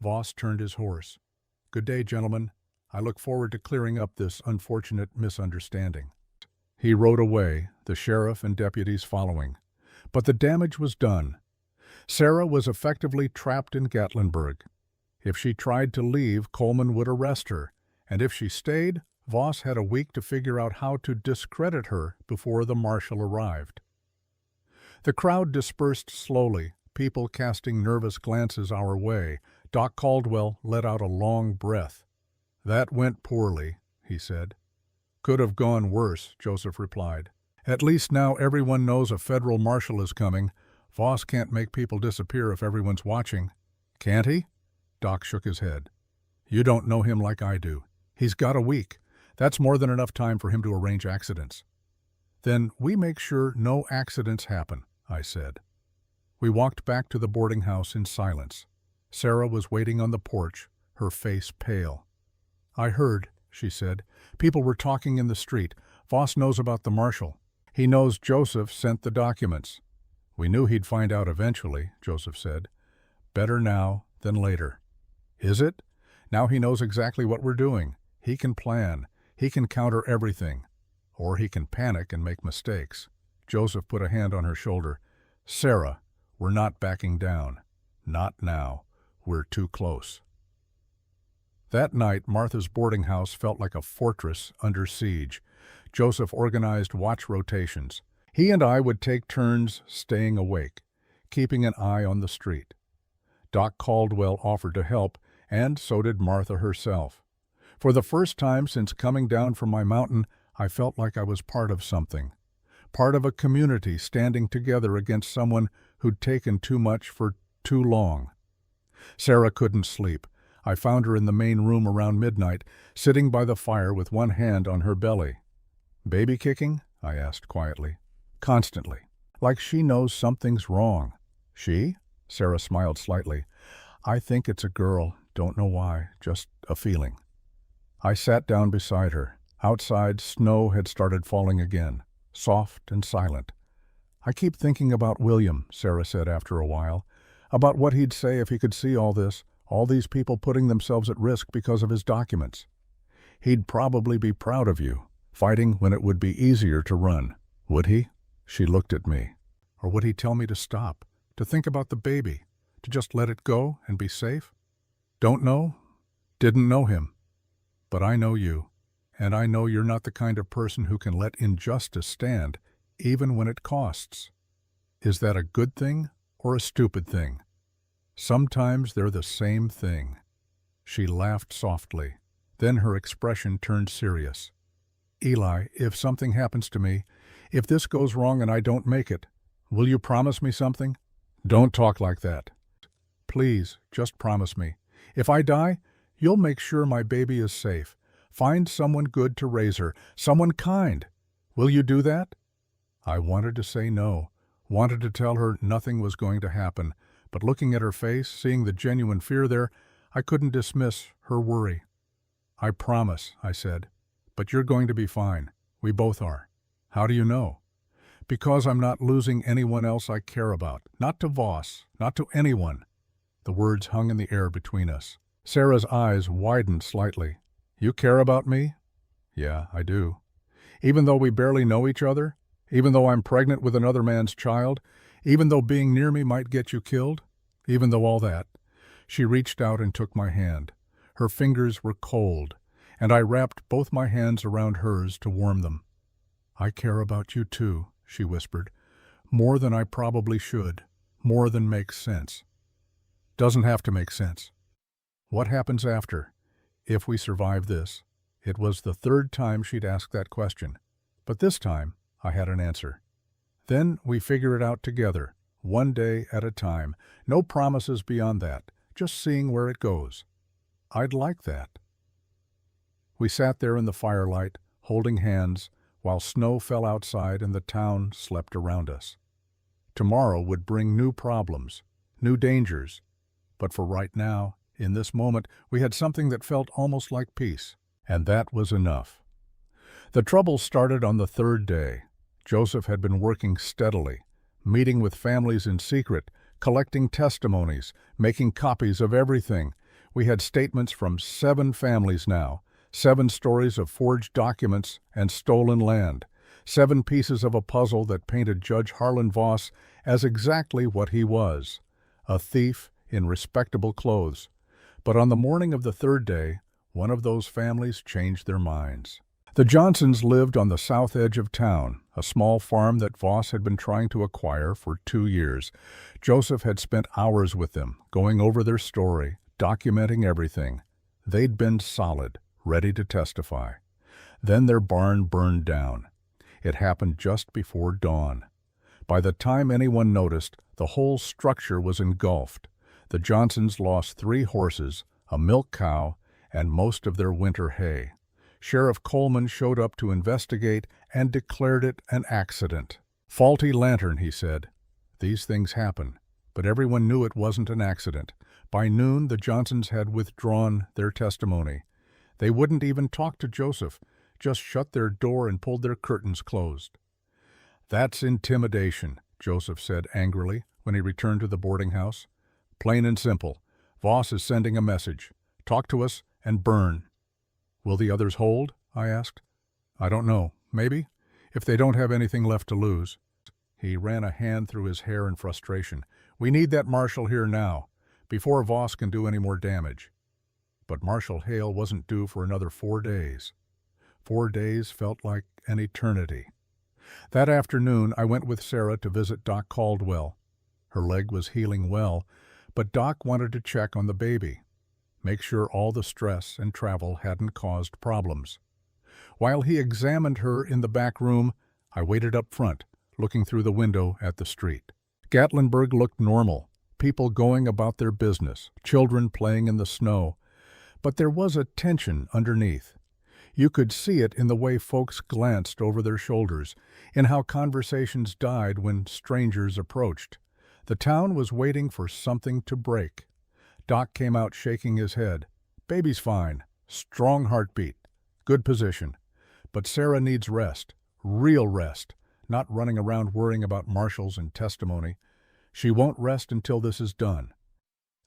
Voss turned his horse. Good day, gentlemen. I look forward to clearing up this unfortunate misunderstanding. He rode away, the sheriff and deputies following. But the damage was done. Sarah was effectively trapped in Gatlinburg. If she tried to leave, Coleman would arrest her, and if she stayed, Voss had a week to figure out how to discredit her before the marshal arrived. The crowd dispersed slowly, people casting nervous glances our way. Doc Caldwell let out a long breath. That went poorly, he said. Could have gone worse, Joseph replied. At least now everyone knows a federal marshal is coming. Voss can't make people disappear if everyone's watching. Can't he? Doc shook his head. You don't know him like I do. He's got a week. That's more than enough time for him to arrange accidents. Then we make sure no accidents happen, I said. We walked back to the boarding house in silence. Sarah was waiting on the porch, her face pale. I heard, she said. People were talking in the street. Voss knows about the marshal. He knows Joseph sent the documents. We knew he'd find out eventually, Joseph said. Better now than later. Is it? Now he knows exactly what we're doing. He can plan. He can counter everything. Or he can panic and make mistakes. Joseph put a hand on her shoulder. Sarah, we're not backing down. Not now. We're too close. That night, Martha's boarding house felt like a fortress under siege. Joseph organized watch rotations. He and I would take turns staying awake, keeping an eye on the street. Doc Caldwell offered to help, and so did Martha herself. For the first time since coming down from my mountain, I felt like I was part of something, part of a community standing together against someone who'd taken too much for too long. Sarah couldn't sleep. I found her in the main room around midnight, sitting by the fire with one hand on her belly. Baby kicking? I asked quietly. Constantly. Like she knows something's wrong. She? Sarah smiled slightly. I think it's a girl. Don't know why. Just a feeling. I sat down beside her. Outside, snow had started falling again, soft and silent. I keep thinking about William, Sarah said after a while, about what he'd say if he could see all this, all these people putting themselves at risk because of his documents. He'd probably be proud of you, fighting when it would be easier to run. Would he? She looked at me. Or would he tell me to stop, to think about the baby, to just let it go and be safe? Don't know? Didn't know him. But I know you, and I know you're not the kind of person who can let injustice stand, even when it costs. Is that a good thing or a stupid thing? Sometimes they're the same thing. She laughed softly. Then her expression turned serious. Eli, if something happens to me, if this goes wrong and I don't make it, will you promise me something? Don't talk like that. Please, just promise me. If I die, you'll make sure my baby is safe. Find someone good to raise her, someone kind. Will you do that? I wanted to say no, wanted to tell her nothing was going to happen, but looking at her face, seeing the genuine fear there, I couldn't dismiss her worry. I promise, I said, but you're going to be fine. We both are. How do you know? Because I'm not losing anyone else I care about. Not to Voss, not to anyone. The words hung in the air between us. Sarah's eyes widened slightly. You care about me? Yeah, I do. Even though we barely know each other? Even though I'm pregnant with another man's child? Even though being near me might get you killed? Even though all that? She reached out and took my hand. Her fingers were cold, and I wrapped both my hands around hers to warm them. I care about you too, she whispered. More than I probably should. More than makes sense. Doesn't have to make sense. What happens after? If we survive this? It was the third time she'd asked that question, but this time I had an answer. Then we figure it out together, one day at a time. No promises beyond that, just seeing where it goes. I'd like that. We sat there in the firelight, holding hands, while snow fell outside and the town slept around us. Tomorrow would bring new problems, new dangers, but for right now, In this moment, we had something that felt almost like peace, and that was enough. The trouble started on the third day. Joseph had been working steadily, meeting with families in secret, collecting testimonies, making copies of everything. We had statements from 7 families now, 7 stories of forged documents and stolen land, 7 pieces of a puzzle that painted Judge Harlan Voss as exactly what he was, a thief in respectable clothes. But on the morning of the third day, one of those families changed their minds. The Johnsons lived on the south edge of town, a small farm that Voss had been trying to acquire for 2 years. Joseph had spent hours with them, going over their story, documenting everything. They'd been solid, ready to testify. Then their barn burned down. It happened just before dawn. By the time anyone noticed, the whole structure was engulfed. The Johnsons lost 3 horses, a milk cow, and most of their winter hay. Sheriff Coleman showed up to investigate and declared it an accident. Faulty lantern, he said. These things happen, but everyone knew it wasn't an accident. By noon, the Johnsons had withdrawn their testimony. They wouldn't even talk to Joseph, just shut their door and pulled their curtains closed. That's intimidation, Joseph said angrily when he returned to the boarding house. Plain and simple. Voss is sending a message. Talk to us and burn. Will the others hold? I asked. I don't know. Maybe. If they don't have anything left to lose. He ran a hand through his hair in frustration. We need that marshal here now, before Voss can do any more damage. But Marshal Hale wasn't due for another 4 days. 4 days felt like an eternity. That afternoon, I went with Sarah to visit Doc Caldwell. Her leg was healing well, but Doc wanted to check on the baby, make sure all the stress and travel hadn't caused problems. While he examined her in the back room, I waited up front, looking through the window at the street. Gatlinburg looked normal, people going about their business, children playing in the snow. But there was a tension underneath. You could see it in the way folks glanced over their shoulders, in how conversations died when strangers approached. The town was waiting for something to break. Doc came out shaking his head. Baby's fine. Strong heartbeat. Good position. But Sarah needs rest. Real rest. Not running around worrying about marshals and testimony. She won't rest until this is done.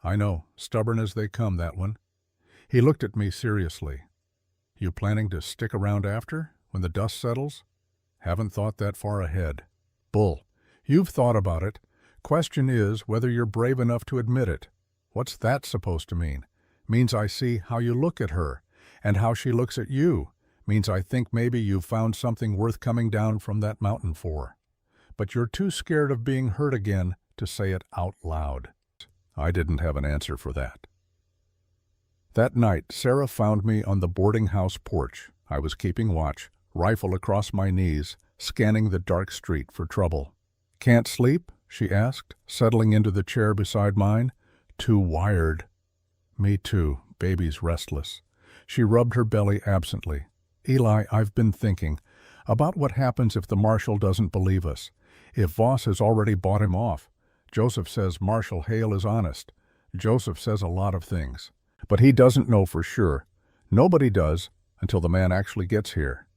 I know. Stubborn as they come, that one. He looked at me seriously. You planning to stick around after, when the dust settles? Haven't thought that far ahead. Bull. You've thought about it. Question is whether you're brave enough to admit it. What's that supposed to mean? Means I see how you look at her, and how she looks at you. Means I think maybe you've found something worth coming down from that mountain for. But you're too scared of being hurt again to say it out loud. I didn't have an answer for that. That night, Sarah found me on the boarding house porch. I was keeping watch, rifle across my knees, scanning the dark street for trouble. Can't sleep? She asked, settling into the chair beside mine. Too wired. Me too. Baby's restless. She rubbed her belly absently. Eli, I've been thinking about what happens if the marshal doesn't believe us. If Voss has already bought him off. Joseph says Marshal Hale is honest. Joseph says a lot of things. But he doesn't know for sure. Nobody does until the man actually gets here.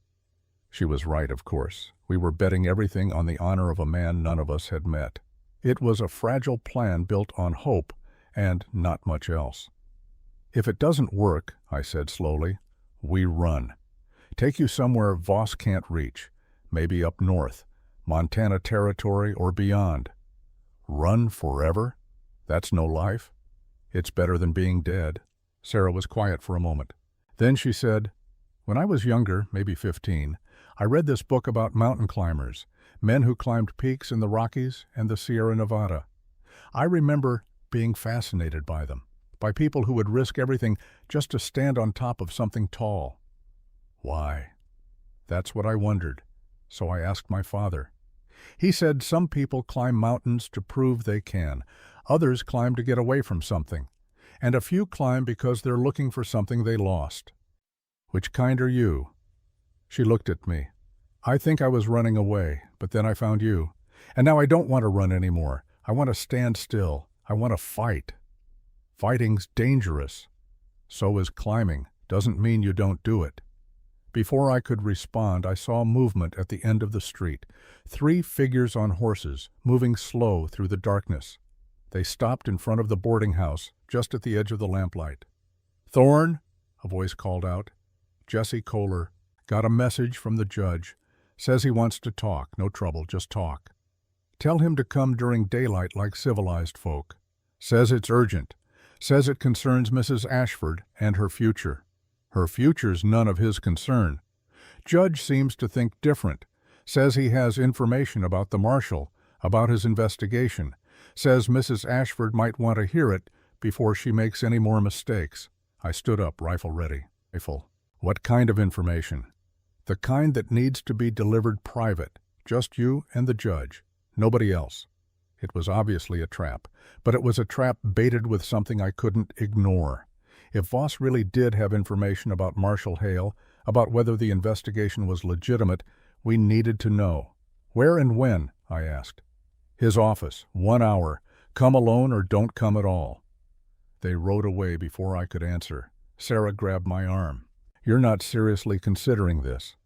She was right, of course. We were betting everything on the honor of a man none of us had met. It was a fragile plan built on hope and not much else. If it doesn't work, I said slowly, we run. Take you somewhere Voss can't reach, maybe up north, Montana Territory or beyond. Run forever? That's no life. It's better than being dead. Sarah was quiet for a moment. Then she said, when I was younger, maybe 15, I read this book about mountain climbers, men who climbed peaks in the Rockies and the Sierra Nevada. I remember being fascinated by them, by people who would risk everything just to stand on top of something tall. Why? That's what I wondered, so I asked my father. He said some people climb mountains to prove they can, others climb to get away from something, and a few climb because they're looking for something they lost. Which kind are you? She looked at me. I think I was running away, but then I found you. And now I don't want to run anymore. I want to stand still. I want to fight. Fighting's dangerous. So is climbing. Doesn't mean you don't do it. Before I could respond, I saw movement at the end of the street. 3 figures on horses, moving slow through the darkness. They stopped in front of the boarding house, just at the edge of the lamplight. "Thorne," a voice called out. "Jesse Kohler. Got a message from the judge. Says he wants to talk. No trouble, just talk. Tell him to come during daylight like civilized folk. Says it's urgent. Says it concerns Mrs. Ashford and her future. Her future's none of his concern. Judge seems to think different. Says he has information about the marshal, about his investigation. Says Mrs. Ashford might want to hear it before she makes any more mistakes." I stood up, rifle ready. "Rifle. What kind of information?" "The kind that needs to be delivered private. Just you and the judge. Nobody else." It was obviously a trap, but it was a trap baited with something I couldn't ignore. If Voss really did have information about Marshal Hale, about whether the investigation was legitimate, we needed to know. "Where and when?" I asked. "His office. 1 hour. Come alone or don't come at all." They rode away before I could answer. Sarah grabbed my arm. "You're not seriously considering this.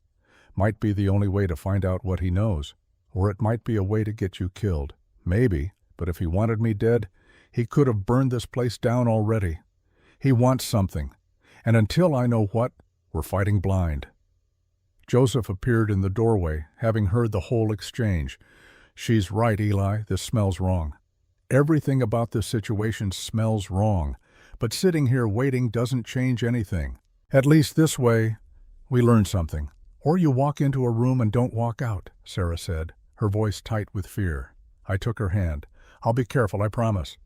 Might be the only way to find out what he knows, or it might be a way to get you killed. Maybe, but if he wanted me dead, he could have burned this place down already. He wants something, and until I know what, we're fighting blind." Joseph appeared in the doorway, having heard the whole exchange. "She's right, Eli, this smells wrong. Everything about this situation smells wrong, but sitting here waiting doesn't change anything. At least this way, we learn something. Or you walk into a room and don't walk out," Sarah said, her voice tight with fear. I took her hand. "I'll be careful, I promise."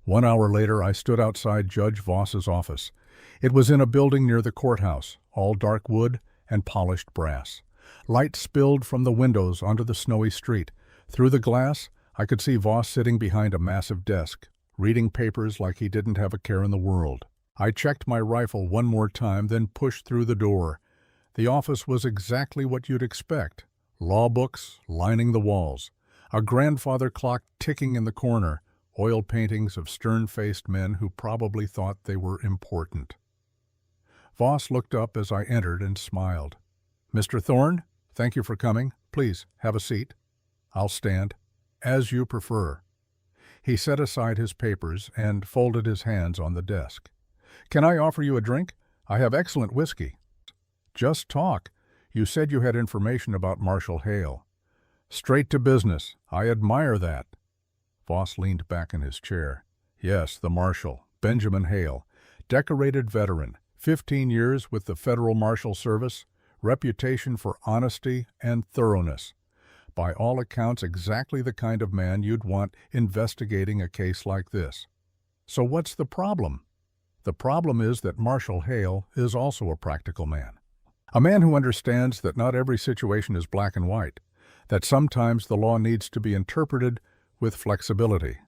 1 hour later, I stood outside Judge Voss's office. It was in a building near the courthouse, all dark wood and polished brass. Light spilled from the windows onto the snowy street. Through the glass, I could see Voss sitting behind a massive desk, reading papers like he didn't have a care in the world. I checked my rifle one more time, then pushed through the door. The office was exactly what you'd expect. Law books lining the walls. A grandfather clock ticking in the corner. Oil paintings of stern-faced men who probably thought they were important. Voss looked up as I entered and smiled. "Mr. Thorne, thank you for coming. Please, have a seat." "I'll stand." "As you prefer." He set aside his papers and folded his hands on the desk. "Can I offer you a drink? I have excellent whiskey." "Just talk. You said you had information about Marshal Hale." "Straight to business. I admire that." Voss leaned back in his chair. "Yes, the Marshal, Benjamin Hale, decorated veteran, 15 years with the Federal Marshal Service, reputation for honesty and thoroughness. By all accounts, exactly the kind of man you'd want investigating a case like this. So what's the problem?" "The problem is that Marshal Hale is also a practical man. A man who understands that not every situation is black and white, that sometimes the law needs to be interpreted with flexibility.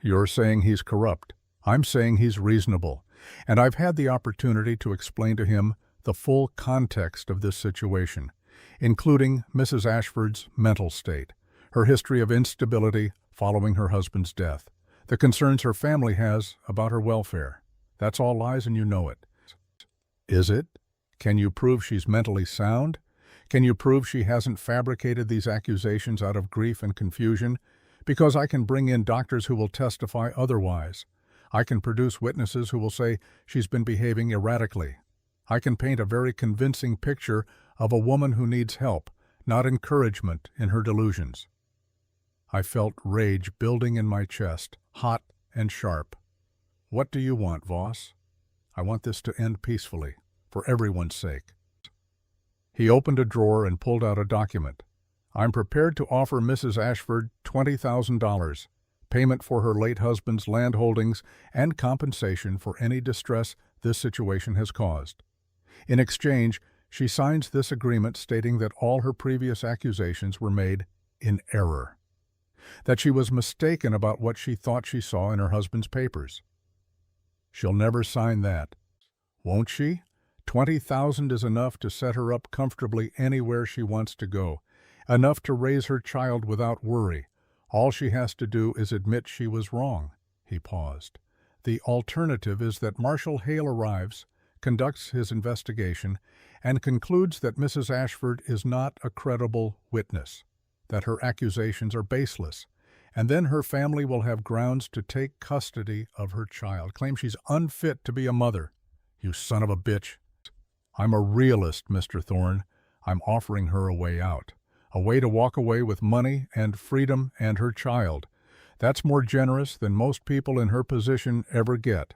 You're saying he's corrupt. I'm saying he's reasonable, and I've had the opportunity to explain to him the full context of this situation, including Mrs. Ashford's mental state, her history of instability following her husband's death, the concerns her family has about her welfare. That's all lies and you know it." "Is it? Can you prove she's mentally sound? Can you prove she hasn't fabricated these accusations out of grief and confusion? Because I can bring in doctors who will testify otherwise. I can produce witnesses who will say she's been behaving erratically. I can paint a very convincing picture of a woman who needs help, not encouragement in her delusions." I felt rage building in my chest, hot and sharp. "What do you want, Voss?" "I want this to end peacefully, for everyone's sake." He opened a drawer and pulled out a document. "I'm prepared to offer Mrs. Ashford $20,000, payment for her late husband's land holdings and compensation for any distress this situation has caused. In exchange, she signs this agreement stating that all her previous accusations were made in error, that she was mistaken about what she thought she saw in her husband's papers." "She'll never sign that." "Won't she? 20,000 is enough to set her up comfortably anywhere she wants to go, enough to raise her child without worry. All she has to do is admit she was wrong. He paused. The alternative is that Marshal Hale arrives, conducts his investigation, and concludes that Mrs. Ashford is not a credible witness, that her accusations are baseless, and then her family will have grounds to take custody of her child, claim she's unfit to be a mother. You son of a bitch. I'm a realist, Mr. Thorne. I'm offering her a way out, a way to walk away with money and freedom and her child. That's more generous than most people in her position ever get.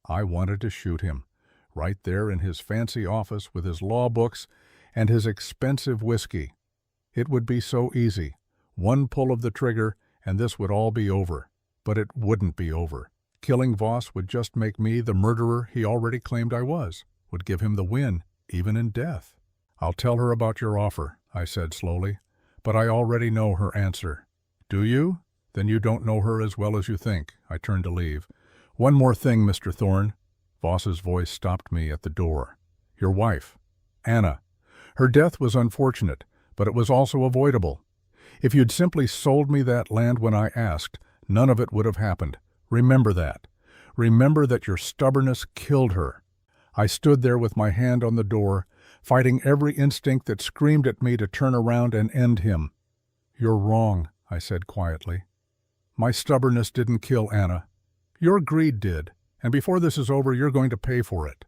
I wanted to shoot him, right there in his fancy office with his law books and his expensive whiskey. It would be so easy. One pull of the trigger, and this would all be over. But it wouldn't be over. Killing Voss would just make me the murderer he already claimed I was, would give him the win, even in death. I'll tell her about your offer, I said slowly, but I already know her answer. Do you? Then you don't know her as well as you think. I turned to leave. One more thing, Mr. Thorne. Voss's voice stopped me at the door. Your wife, Anna. Her death was unfortunate, but it was also avoidable. If you'd simply sold me that land when I asked, none of it would have happened. Remember that. Remember that your stubbornness killed her. I stood there with my hand on the door, fighting every instinct that screamed at me to turn around and end him. You're wrong, I said quietly. My stubbornness didn't kill Anna. Your greed did, and before this is over, you're going to pay for it.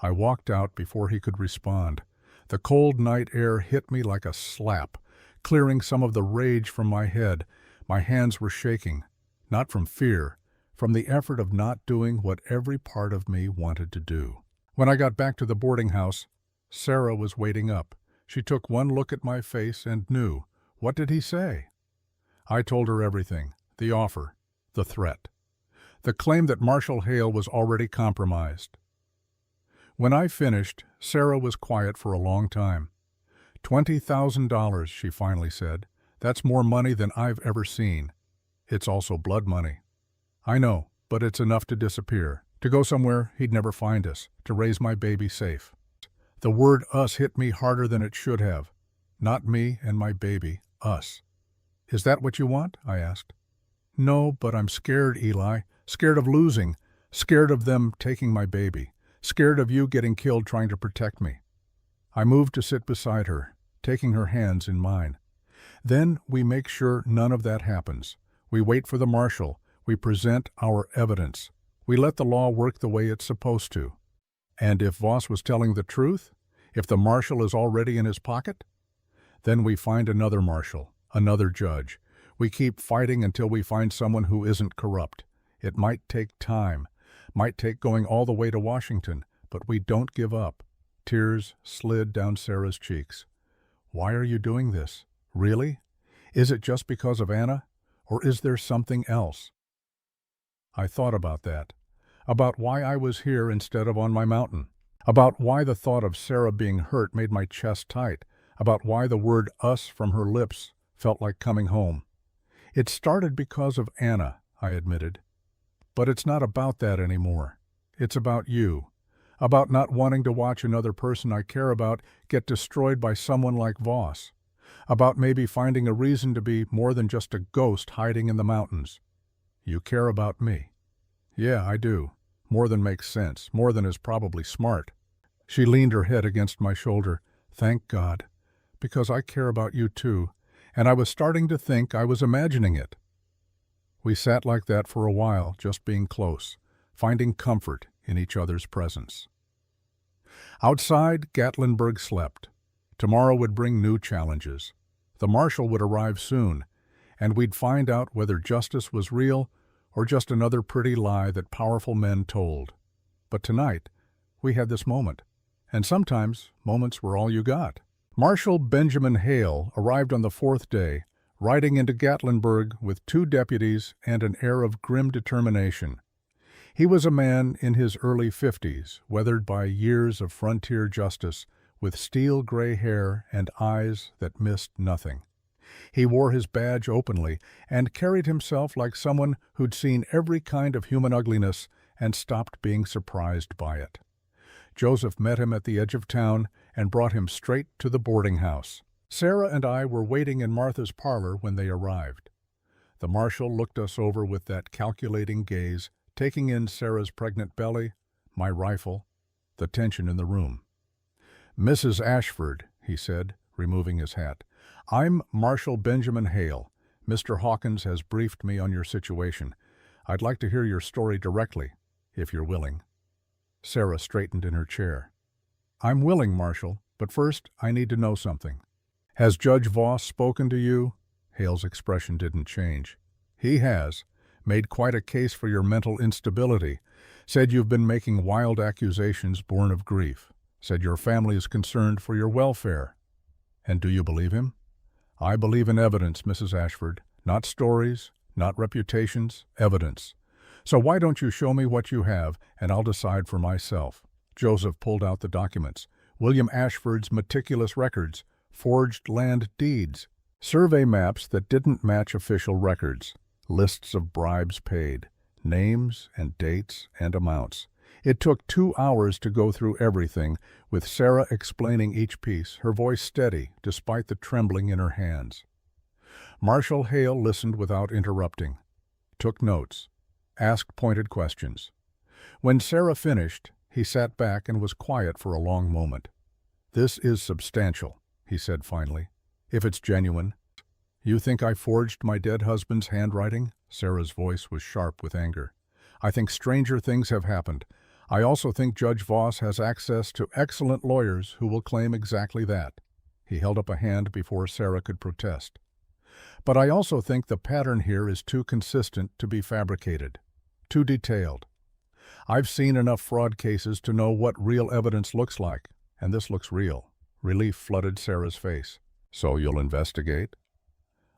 I walked out before he could respond. The cold night air hit me like a slap, clearing some of the rage from my head. My hands were shaking, not from fear, from the effort of not doing what every part of me wanted to do. When I got back to the boarding house, Sarah was waiting up. She took one look at my face and knew. What did he say? I told her everything, the offer, the threat, the claim that Marshal Hale was already compromised. When I finished, Sarah was quiet for a long time. $20,000, she finally said. That's more money than I've ever seen. It's also blood money. I know, but it's enough to disappear, to go somewhere he'd never find us, to raise my baby safe. The word us hit me harder than it should have. Not me and my baby, us. Is that what you want? I asked. No, but I'm scared, Eli. Scared of losing. Scared of them taking my baby. Scared of you getting killed trying to protect me. I moved to sit beside her, taking her hands in mine. Then we make sure none of that happens. We wait for the marshal. We present our evidence. We let the law work the way it's supposed to. And if Voss was telling the truth, if the marshal is already in his pocket, then we find another marshal, another judge. We keep fighting until we find someone who isn't corrupt. It might take time, might take going all the way to Washington, but we don't give up. Tears slid down Sarah's cheeks. Why are you doing this? Really? Is it just because of Anna? Or is there something else? I thought about that. About why I was here instead of on my mountain. About why the thought of Sarah being hurt made my chest tight. About why the word us from her lips felt like coming home. It started because of Anna, I admitted. But it's not about that anymore. It's about you. About not wanting to watch another person I care about get destroyed by someone like Voss. About maybe finding a reason to be more than just a ghost hiding in the mountains. You care about me. Yeah, I do. More than makes sense. More than is probably smart. She leaned her head against my shoulder. Thank God. Because I care about you too. And I was starting to think I was imagining it. We sat like that for a while, just being close, finding comfort in each other's presence. Outside, Gatlinburg slept. Tomorrow would bring new challenges. The marshal would arrive soon, and we'd find out whether justice was real or just another pretty lie that powerful men told. But tonight, we had this moment, and sometimes moments were all you got. Marshal Benjamin Hale arrived on the fourth day, riding into Gatlinburg with 2 deputies and an air of grim determination. He was a man in his early 50s, weathered by years of frontier justice, with steel-gray hair and eyes that missed nothing. He wore his badge openly and carried himself like someone who'd seen every kind of human ugliness and stopped being surprised by it. Joseph met him at the edge of town and brought him straight to the boarding house. Sarah and I were waiting in Martha's parlor when they arrived. The marshal looked us over with that calculating gaze, taking in Sarah's pregnant belly, my rifle, the tension in the room. "Mrs. Ashford," he said, removing his hat, "I'm Marshal Benjamin Hale. Mr. Hawkins has briefed me on your situation. I'd like to hear your story directly, if you're willing." Sarah straightened in her chair. "I'm willing, Marshal, but first I need to know something. Has Judge Voss spoken to you?" Hale's expression didn't change. "He has. Made quite a case for your mental instability. Said you've been making wild accusations born of grief. Said your family is concerned for your welfare. And do you believe him?" "I believe in evidence, Mrs. Ashford. Not stories, not reputations, evidence. So why don't you show me what you have, and I'll decide for myself." Joseph pulled out the documents. William Ashford's meticulous records, forged land deeds, survey maps that didn't match official records, lists of bribes paid, names and dates and amounts. It took 2 hours to go through everything, with Sarah explaining each piece, her voice steady despite the trembling in her hands. Marshal Hale listened without interrupting, took notes, asked pointed questions. When Sarah finished, he sat back and was quiet for a long moment. "This is substantial," he said finally, "if it's genuine." "You think I forged my dead husband's handwriting?" Sarah's voice was sharp with anger. "I think stranger things have happened. I also think Judge Voss has access to excellent lawyers who will claim exactly that." He held up a hand before Sarah could protest. "But I also think the pattern here is too consistent to be fabricated, too detailed. I've seen enough fraud cases to know what real evidence looks like, and this looks real." Relief flooded Sarah's face. "So you'll investigate?"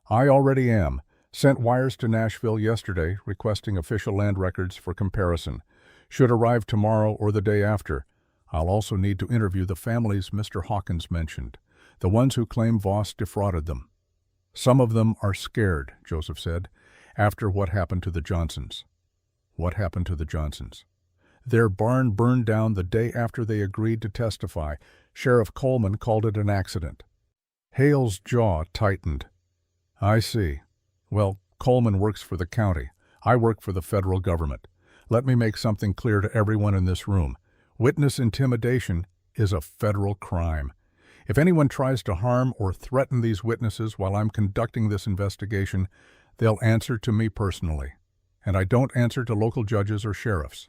"I already am. Sent wires to Nashville yesterday requesting official land records for comparison. Should arrive tomorrow or the day after. I'll also need to interview the families Mr. Hawkins mentioned, the ones who claim Voss defrauded them. Some of them are scared," Joseph said, "after what happened to the Johnsons." "What happened to the Johnsons?" "Their barn burned down the day after they agreed to testify. Sheriff Coleman called it an accident." Hale's jaw tightened. "I see. Well, Coleman works for the county. I work for the federal government. Let me make something clear to everyone in this room. Witness intimidation is a federal crime. If anyone tries to harm or threaten these witnesses while I'm conducting this investigation, they'll answer to me personally. And I don't answer to local judges or sheriffs."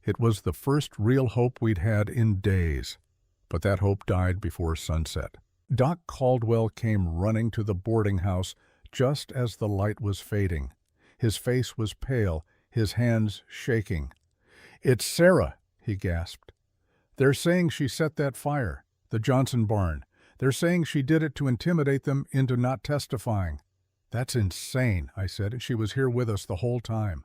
It was the first real hope we'd had in days, but that hope died before sunset. Doc Caldwell came running to the boarding house just as the light was fading. His face was pale, his hands shaking. "It's Sarah," he gasped. "They're saying she set that fire, the Johnson barn. They're saying she did it to intimidate them into not testifying." "That's insane," I said. "She was here with us the whole time."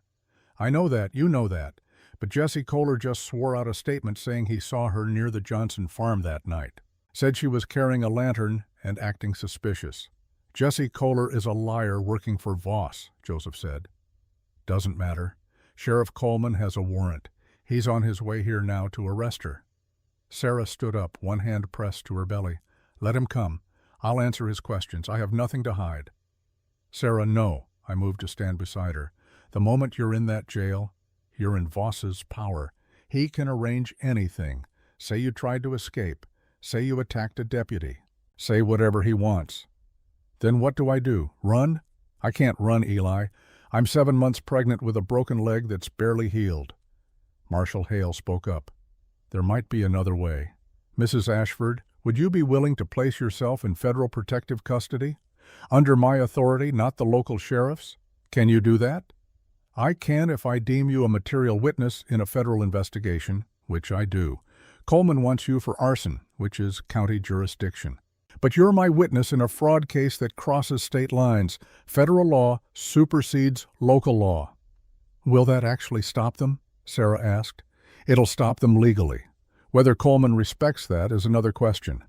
"I know that, you know that. But Jesse Kohler just swore out a statement saying he saw her near the Johnson farm that night. Said she was carrying a lantern and acting suspicious." "Jesse Kohler is a liar working for Voss," Joseph said. "Doesn't matter. Sheriff Coleman has a warrant. He's on his way here now to arrest her." Sarah stood up, one hand pressed to her belly. "Let him come. I'll answer his questions. I have nothing to hide." "Sarah, no." I moved to stand beside her. "The moment you're in that jail, you're in Voss's power. He can arrange anything. Say you tried to escape. Say you attacked a deputy. Say whatever he wants. Then what do I do? Run? I can't run, Eli. I'm 7 months pregnant with a broken leg that's barely healed." Marshal Hale spoke up. "There might be another way. Mrs. Ashford, would you be willing to place yourself in federal protective custody? Under my authority, not the local sheriff's? Can you do that?" "I can if I deem you a material witness in a federal investigation, which I do. Coleman wants you for arson, which is county jurisdiction. But you're my witness in a fraud case that crosses state lines. Federal law supersedes local law." "Will that actually stop them?" Sarah asked. "It'll stop them legally. Whether Coleman respects that is another question."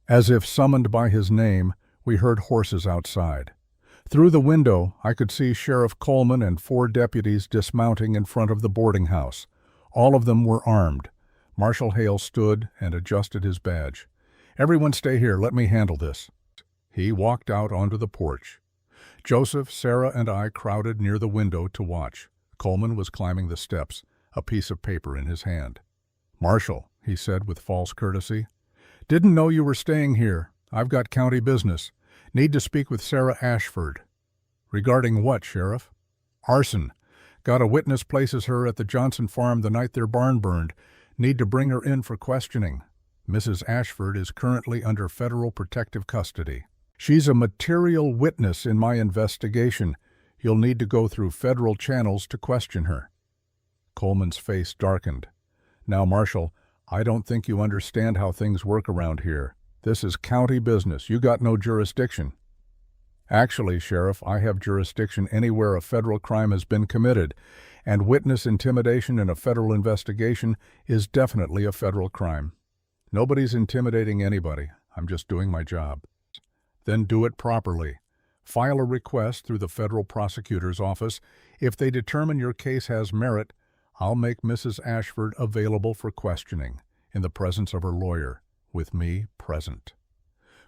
As if summoned by his name, we heard horses outside. Through the window, I could see Sheriff Coleman and 4 deputies dismounting in front of the boarding house. All of them were armed. Marshal Hale stood and adjusted his badge. "Everyone stay here. Let me handle this." He walked out onto the porch. Joseph, Sarah, and I crowded near the window to watch. Coleman was climbing the steps, a piece of paper in his hand. "Marshal," he said with false courtesy. "Didn't know you were staying here. I've got county business. Need to speak with Sarah Ashford." "Regarding what, Sheriff?" "Arson. Got a witness places her at the Johnson farm the night their barn burned. Need to bring her in for questioning. Mrs. Ashford is currently under federal protective custody. She's a material witness in my investigation. You'll need to go through federal channels to question her." Coleman's face darkened. "Now, Marshal, I don't think you understand how things work around here. This is county business. You got no jurisdiction." "Actually, Sheriff, I have jurisdiction anywhere a federal crime has been committed, and witness intimidation in a federal investigation is definitely a federal crime. Nobody's intimidating anybody. I'm just doing my job." "Then do it properly. File a request through the federal prosecutor's office. If they determine your case has merit, I'll make Mrs. Ashford available for questioning, in the presence of her lawyer, with me present."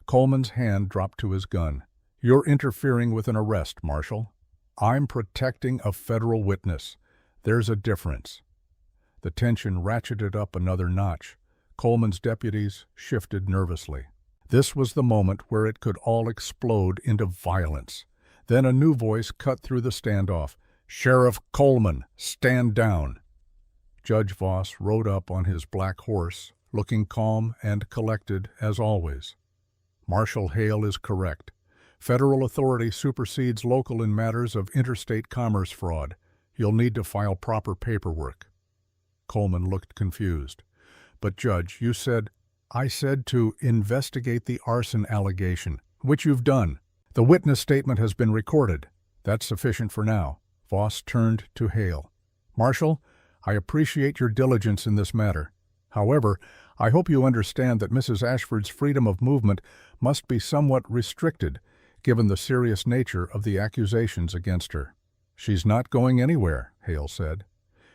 Coleman's hand dropped to his gun. "You're interfering with an arrest, Marshal. I'm protecting a federal witness. There's a difference." The tension ratcheted up another notch. Coleman's deputies shifted nervously. This was the moment where it could all explode into violence. Then a new voice cut through the standoff. "Sheriff Coleman, stand down." Judge Voss rode up on his black horse, looking calm and collected as always. "Marshal Hale is correct. Federal authority supersedes local in matters of interstate commerce fraud. You'll need to file proper paperwork." Coleman looked confused. "But Judge, you said—" "I said to investigate the arson allegation, which you've done. The witness statement has been recorded. That's sufficient for now." Voss turned to Hale. "Marshal, I appreciate your diligence in this matter. However, I hope you understand that Mrs. Ashford's freedom of movement must be somewhat restricted, given the serious nature of the accusations against her." "She's not going anywhere," Hale said.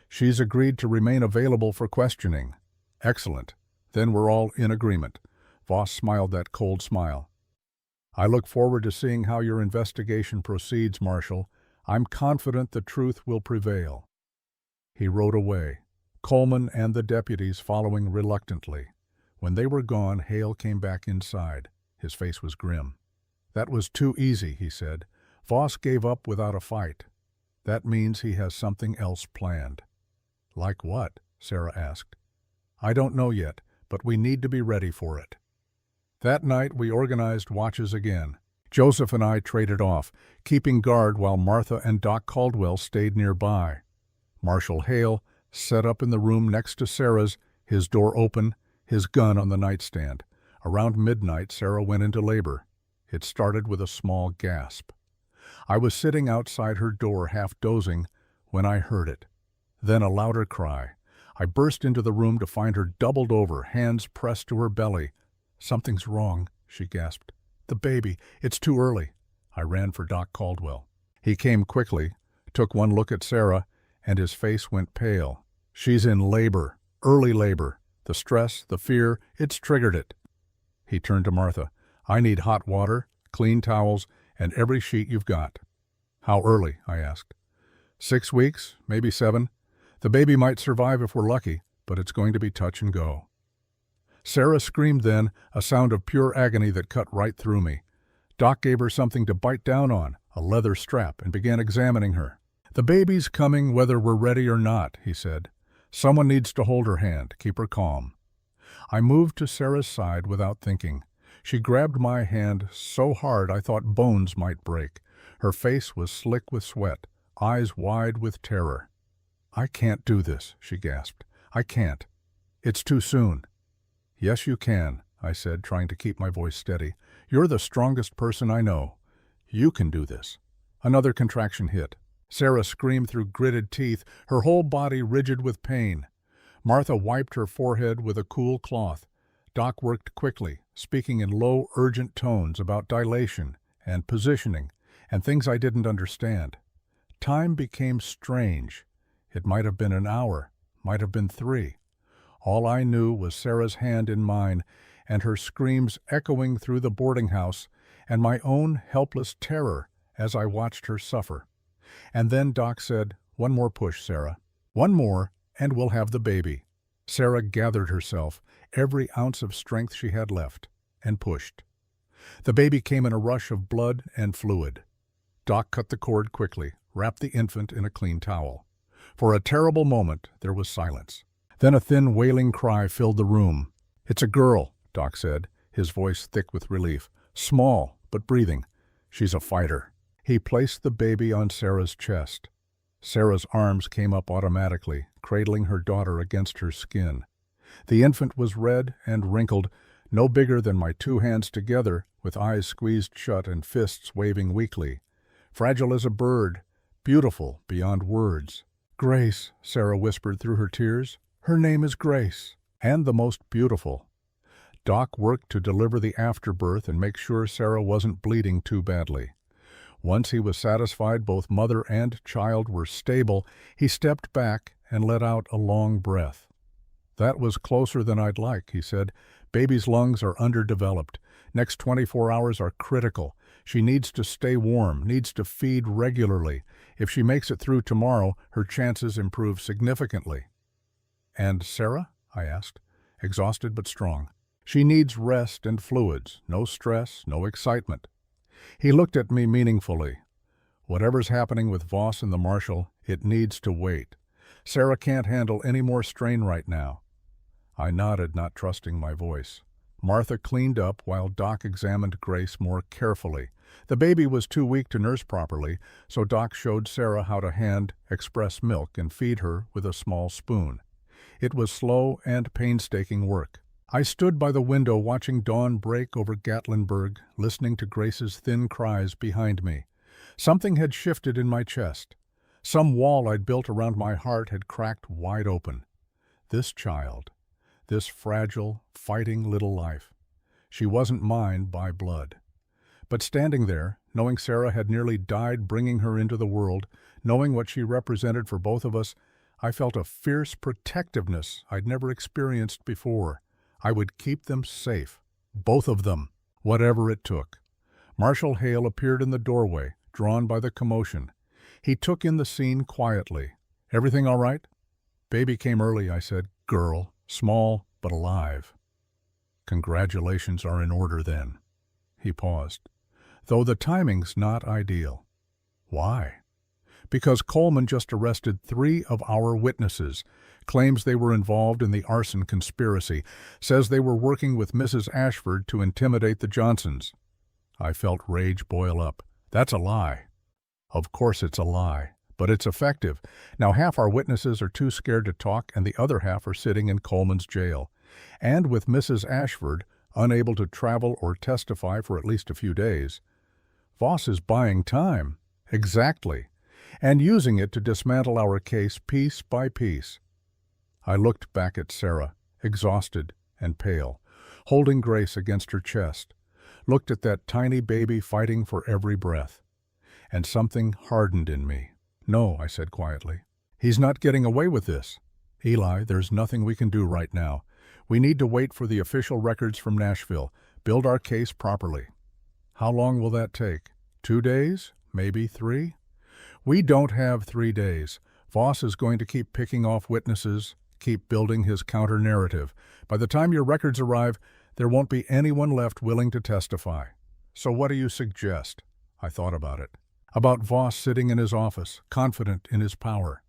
"She's agreed to remain available for questioning." "Excellent. Then we're all in agreement." Voss smiled that cold smile. "I look forward to seeing how your investigation proceeds, Marshal. I'm confident the truth will prevail." He rode away, Coleman and the deputies following reluctantly. When they were gone, Hale came back inside. His face was grim. "That was too easy," he said. "Voss gave up without a fight. That means he has something else planned." "Like what?" Sarah asked. "I don't know yet, but we need to be ready for it." That night we organized watches again. Joseph and I traded off, keeping guard while Martha and Doc Caldwell stayed nearby. Marshal Hale set up in the room next to Sarah's, his door open, his gun on the nightstand. Around midnight, Sarah went into labor. It started with a small gasp. I was sitting outside her door half dozing when I heard it. Then a louder cry. I burst into the room to find her doubled over, hands pressed to her belly. "Something's wrong," she gasped. "The baby. It's too early." I ran for Doc Caldwell. He came quickly, took one look at Sarah, and his face went pale. "She's in labor, early labor. The stress, the fear, it's triggered it." He turned to Martha. "I need hot water, clean towels, and every sheet you've got." "How early?" I asked. 6 weeks, maybe 7. The baby might survive if we're lucky, but it's going to be touch and go." Sarah screamed then, a sound of pure agony that cut right through me. Doc gave her something to bite down on, a leather strap, and began examining her. "The baby's coming whether we're ready or not," he said. "Someone needs to hold her hand, keep her calm." I moved to Sarah's side without thinking. She grabbed my hand so hard I thought bones might break. Her face was slick with sweat, eyes wide with terror. "I can't do this," she gasped. "I can't. It's too soon." "Yes, you can," I said, trying to keep my voice steady. "You're the strongest person I know. You can do this." Another contraction hit. Sarah screamed through gritted teeth, her whole body rigid with pain. Martha wiped her forehead with a cool cloth. Doc worked quickly, speaking in low, urgent tones about dilation and positioning and things I didn't understand. Time became strange. It might have been an hour, might have been 3. All I knew was Sarah's hand in mine and her screams echoing through the boarding house and my own helpless terror as I watched her suffer. And then Doc said, "One more push, Sarah. One more, and we'll have the baby." Sarah gathered herself, every ounce of strength she had left, and pushed. The baby came in a rush of blood and fluid. Doc cut the cord quickly, wrapped the infant in a clean towel. For a terrible moment, there was silence. Then a thin, wailing cry filled the room. "It's a girl," Doc said, his voice thick with relief. "Small, but breathing. She's a fighter." He placed the baby on Sarah's chest. Sarah's arms came up automatically, cradling her daughter against her skin. The infant was red and wrinkled, no bigger than my two hands together, with eyes squeezed shut and fists waving weakly. Fragile as a bird, beautiful beyond words. "Grace," Sarah whispered through her tears. "Her name is Grace, and the most beautiful." Doc worked to deliver the afterbirth and make sure Sarah wasn't bleeding too badly. Once he was satisfied both mother and child were stable, he stepped back and let out a long breath. "That was closer than I'd like," he said. "Baby's lungs are underdeveloped. Next 24 hours are critical. She needs to stay warm, needs to feed regularly. If she makes it through tomorrow, her chances improve significantly." "And Sarah?" I asked, exhausted but strong. "She needs rest and fluids, no stress, no excitement." He looked at me meaningfully. "Whatever's happening with Voss and the marshal, it needs to wait. Sarah can't handle any more strain right now." I nodded, not trusting my voice. Martha cleaned up while Doc examined Grace more carefully. The baby was too weak to nurse properly, so Doc showed Sarah how to hand express milk and feed her with a small spoon. It was slow and painstaking work. I stood by the window watching dawn break over Gatlinburg, listening to Grace's thin cries behind me. Something had shifted in my chest. Some wall I'd built around my heart had cracked wide open. This child, this fragile, fighting little life. She wasn't mine by blood. But standing there, knowing Sarah had nearly died bringing her into the world, knowing what she represented for both of us, I felt a fierce protectiveness I'd never experienced before. I would keep them safe, both of them, whatever it took. Marshal Hale appeared in the doorway, drawn by the commotion. He took in the scene quietly. "Everything all right?" "Baby came early," I said. "Girl, small but alive." "Congratulations are in order then." He paused. "Though the timing's not ideal." "Why?" "Because Coleman just arrested 3 of our witnesses. Claims they were involved in the arson conspiracy. Says they were working with Mrs. Ashford to intimidate the Johnsons." I felt rage boil up. "That's a lie." "Of course it's a lie, but it's effective. Now half our witnesses are too scared to talk and the other half are sitting in Coleman's jail. And with Mrs. Ashford unable to travel or testify for at least a few days. Voss is buying time." "Exactly. And using it to dismantle our case piece by piece." I looked back at Sarah, exhausted and pale, holding Grace against her chest, looked at that tiny baby fighting for every breath. And something hardened in me. "No," I said quietly. "He's not getting away with this. Eli, there's nothing we can do right now. We need to wait for the official records from Nashville, build our case properly." "How long will that take? 2 days? Maybe 3? "We don't have 3 days. Voss is going to keep picking off witnesses, keep building his counter-narrative. By the time your records arrive, there won't be anyone left willing to testify." "So what do you suggest?" I thought about it. About Voss sitting in his office, confident in his power.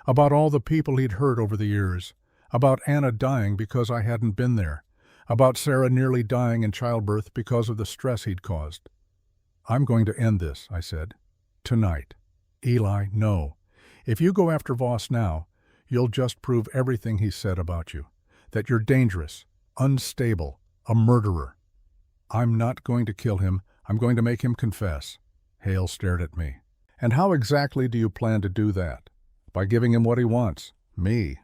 About all the people he'd hurt over the years. About Anna dying because I hadn't been there. About Sarah nearly dying in childbirth because of the stress he'd caused. "I'm going to end this," I said. "Tonight." "Eli, no. If you go after Voss now, you'll just prove everything he said about you. That you're dangerous, unstable, a murderer." "I'm not going to kill him. I'm going to make him confess." Hale stared at me. "And how exactly do you plan to do that?" "By giving him what he wants. Me."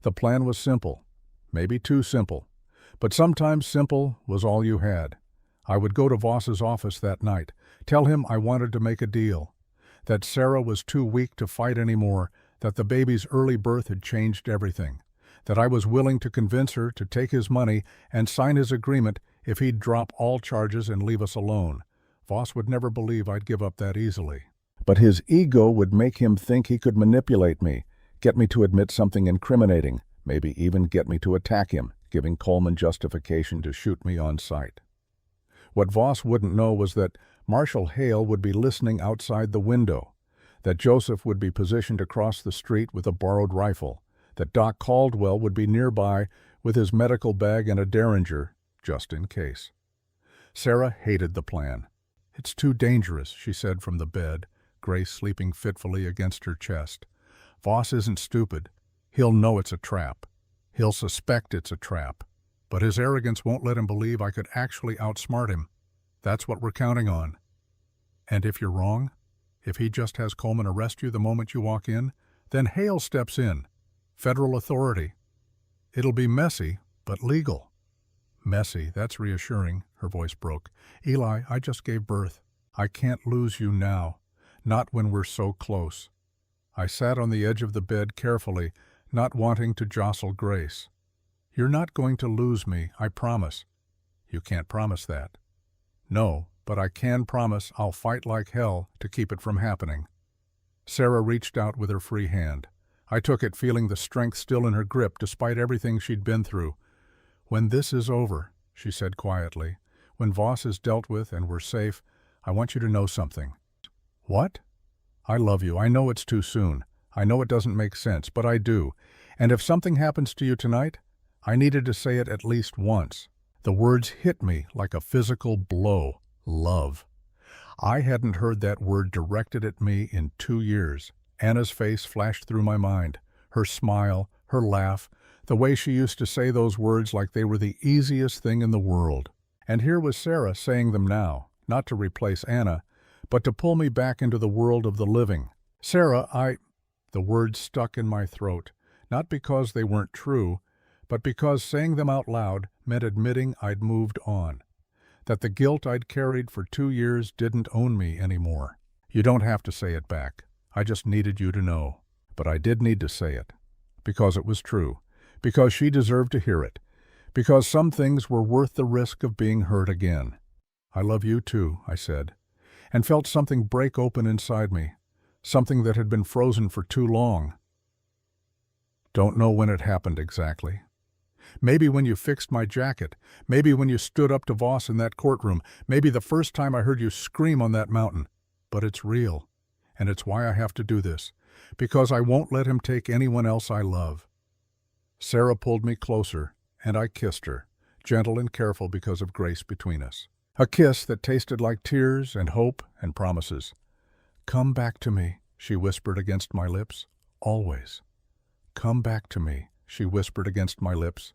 The plan was simple. Maybe too simple. But sometimes simple was all you had. I would go to Voss's office that night, tell him I wanted to make a deal. That Sarah was too weak to fight anymore, that the baby's early birth had changed everything, that I was willing to convince her to take his money and sign his agreement if he'd drop all charges and leave us alone. Voss would never believe I'd give up that easily. But his ego would make him think he could manipulate me, get me to admit something incriminating, maybe even get me to attack him, giving Coleman justification to shoot me on sight. What Voss wouldn't know was that Marshal Hale would be listening outside the window, that Joseph would be positioned across the street with a borrowed rifle, that Doc Caldwell would be nearby with his medical bag and a derringer, just in case. Sarah hated the plan. "It's too dangerous," she said from the bed, Grace sleeping fitfully against her chest. "Voss isn't stupid. He'll know it's a trap. He'll suspect it's a trap. But his arrogance won't let him believe I could actually outsmart him. That's what we're counting on. And if you're wrong, if he just has Coleman arrest you the moment you walk in, then Hale steps in. Federal authority. It'll be messy, but legal." "Messy, that's reassuring," her voice broke. "Eli, I just gave birth. I can't lose you now. Not when we're so close." I sat on the edge of the bed carefully, not wanting to jostle Grace. "You're not going to lose me, I promise." "You can't promise that." "No, but I can promise I'll fight like hell to keep it from happening." Sarah reached out with her free hand. I took it, feeling the strength still in her grip despite everything she'd been through. "When this is over," she said quietly, "when Voss is dealt with and we're safe, I want you to know something." "What?" "I love you. I know it's too soon. I know it doesn't make sense, but I do. And if something happens to you tonight, I needed to say it at least once." The words hit me like a physical blow. Love. I hadn't heard that word directed at me in 2 years. Anna's face flashed through my mind. Her smile, her laugh, the way she used to say those words like they were the easiest thing in the world. And here was Sarah saying them now, not to replace Anna, but to pull me back into the world of the living. "Sarah, The words stuck in my throat, not because they weren't true, but because saying them out loud meant admitting I'd moved on, that the guilt I'd carried for 2 years didn't own me anymore. "You don't have to say it back. I just needed you to know." But I did need to say it, because it was true, because she deserved to hear it, because some things were worth the risk of being hurt again. "I love you too," I said, and felt something break open inside me, something that had been frozen for too long. Don't know when it happened exactly. Maybe when you fixed my jacket, maybe when you stood up to Voss in that courtroom, maybe the first time I heard you scream on that mountain. But it's real, and it's why I have to do this, because I won't let him take anyone else I love. Sarah pulled me closer, and I kissed her, gentle and careful because of Grace between us. A kiss that tasted like tears and hope and promises. "Come back to me," she whispered against my lips. "Always." "Come back to me," she whispered against my lips.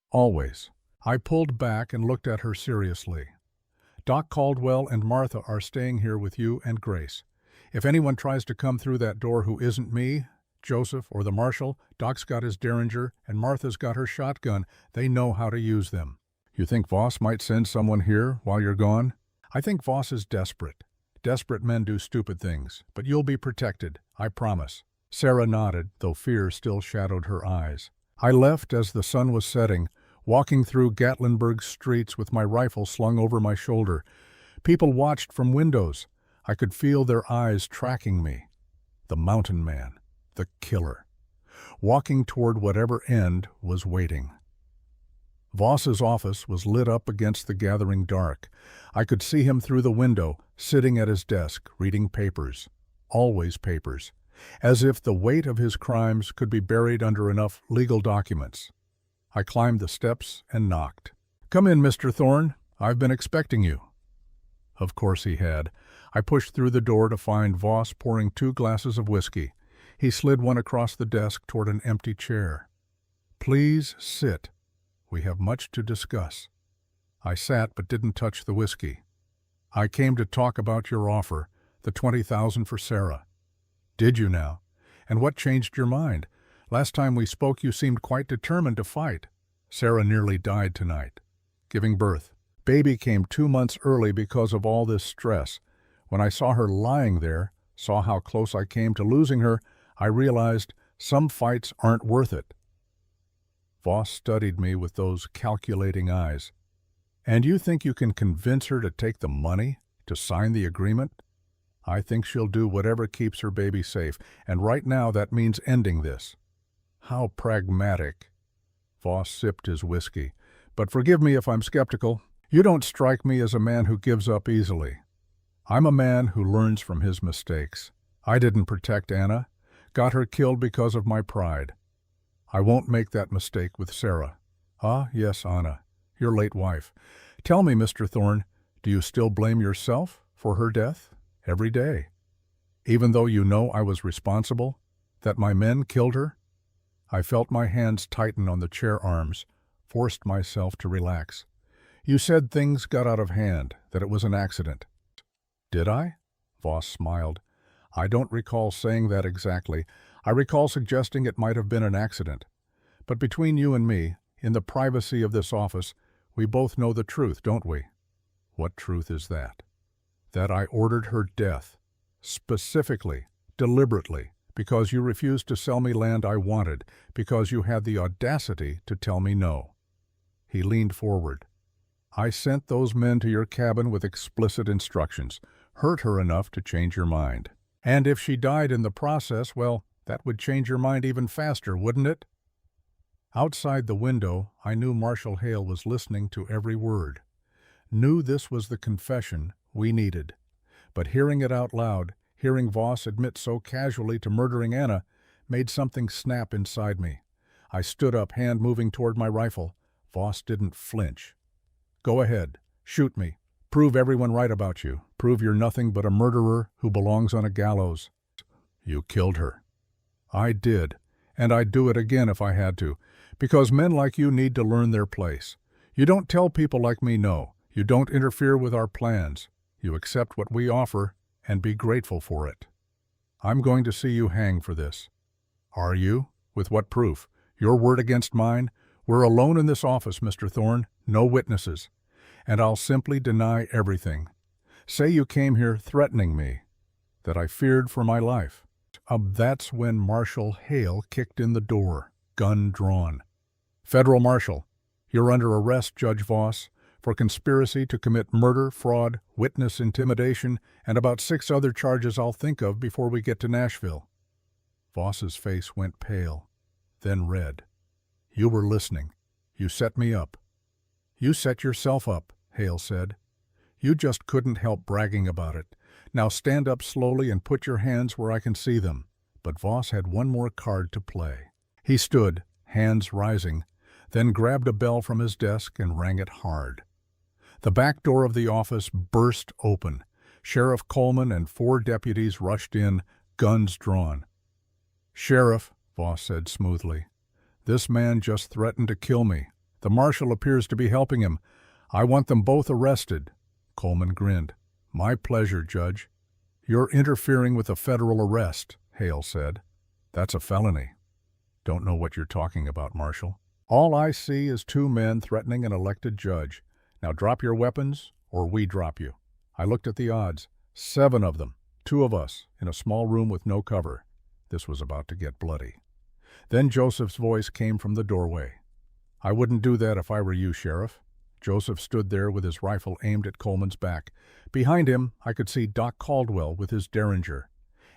"Always." I pulled back and looked at her seriously. "Doc Caldwell and Martha are staying here with you and Grace. If anyone tries to come through that door who isn't me, Joseph, or the marshal, Doc's got his derringer and Martha's got her shotgun. They know how to use them." "You think Voss might send someone here while you're gone?" "I think Voss is desperate. Desperate men do stupid things, but you'll be protected, I promise." Sarah nodded, though fear still shadowed her eyes. I left as the sun was setting, walking through Gatlinburg's streets with my rifle slung over my shoulder. People watched from windows. I could feel their eyes tracking me. The mountain man, the killer, walking toward whatever end was waiting. Voss's office was lit up against the gathering dark. I could see him through the window, sitting at his desk, reading papers. Always papers. As if the weight of his crimes could be buried under enough legal documents. I climbed the steps and knocked. "Come in, Mr. Thorne. I've been expecting you." Of course he had. I pushed through the door to find Voss pouring 2 glasses of whiskey. He slid one across the desk toward an empty chair. "Please sit. We have much to discuss." I sat but didn't touch the whiskey. "I came to talk about your offer, the $20,000 for Sarah." "Did you now? And what changed your mind? Last time we spoke you seemed quite determined to fight." "Sarah nearly died tonight. Giving birth. Baby came 2 months early because of all this stress. When I saw her lying there, saw how close I came to losing her, I realized some fights aren't worth it." Voss studied me with those calculating eyes. "And you think you can convince her to take the money? To sign the agreement? I think she'll do whatever keeps her baby safe, and right now that means ending this. How pragmatic. Voss sipped his whiskey. But forgive me if I'm skeptical. You don't strike me as a man who gives up easily. I'm a man who learns from his mistakes. I didn't protect Anna, got her killed because of my pride. I won't make that mistake with Sarah. Ah, yes, Anna, your late wife. Tell me, Mr. Thorne, do you still blame yourself for her death? Every day. Even though you know I was responsible, that my men killed her? I felt my hands tighten on the chair arms, forced myself to relax. You said things got out of hand, that it was an accident. Did I? Voss smiled. I don't recall saying that exactly. I recall suggesting it might have been an accident. But between you and me, in the privacy of this office, we both know the truth, don't we? What truth is that? That I ordered her death, specifically, deliberately, because you refused to sell me land I wanted, because you had the audacity to tell me no. He leaned forward. I sent those men to your cabin with explicit instructions. Hurt her enough to change your mind. And if she died in the process, well, that would change your mind even faster, wouldn't it? Outside the window, I knew Marshal Hale was listening to every word. Knew this was the confession we needed. But hearing it out loud, hearing Voss admit so casually to murdering Anna, made something snap inside me. I stood up, hand moving toward my rifle. Voss didn't flinch. Go ahead. Shoot me. Prove everyone right about you. Prove you're nothing but a murderer who belongs on a gallows. You killed her. I did, and I'd do it again if I had to, because men like you need to learn their place. You don't tell people like me no. You don't interfere with our plans. You accept what we offer and be grateful for it. I'm going to see you hang for this. Are you? With what proof? Your word against mine? We're alone in this office, Mr. Thorne. No witnesses. And I'll simply deny everything. Say you came here threatening me, that I feared for my life. That's when Marshal Hale kicked in the door, gun drawn. Federal Marshal, you're under arrest, Judge Voss, for conspiracy to commit murder, fraud, witness intimidation, and about 6 other charges I'll think of before we get to Nashville. Voss's face went pale, then red. You were listening. You set me up. You set yourself up, Hale said. You just couldn't help bragging about it. Now stand up slowly and put your hands where I can see them. But Voss had one more card to play. He stood, hands rising, then grabbed a bell from his desk and rang it hard. The back door of the office burst open. Sheriff Coleman and 4 deputies rushed in, guns drawn. Sheriff, Voss said smoothly, this man just threatened to kill me. The marshal appears to be helping him. I want them both arrested. Coleman grinned. My pleasure, Judge. You're interfering with a federal arrest, Hale said. That's a felony. Don't know what you're talking about, Marshal. All I see is 2 men threatening an elected judge. Now drop your weapons, or we drop you. I looked at the odds. 7 of them, 2 of us, in a small room with no cover. This was about to get bloody. Then Joseph's voice came from the doorway. I wouldn't do that if I were you, Sheriff. Joseph stood there with his rifle aimed at Coleman's back. Behind him, I could see Doc Caldwell with his Derringer.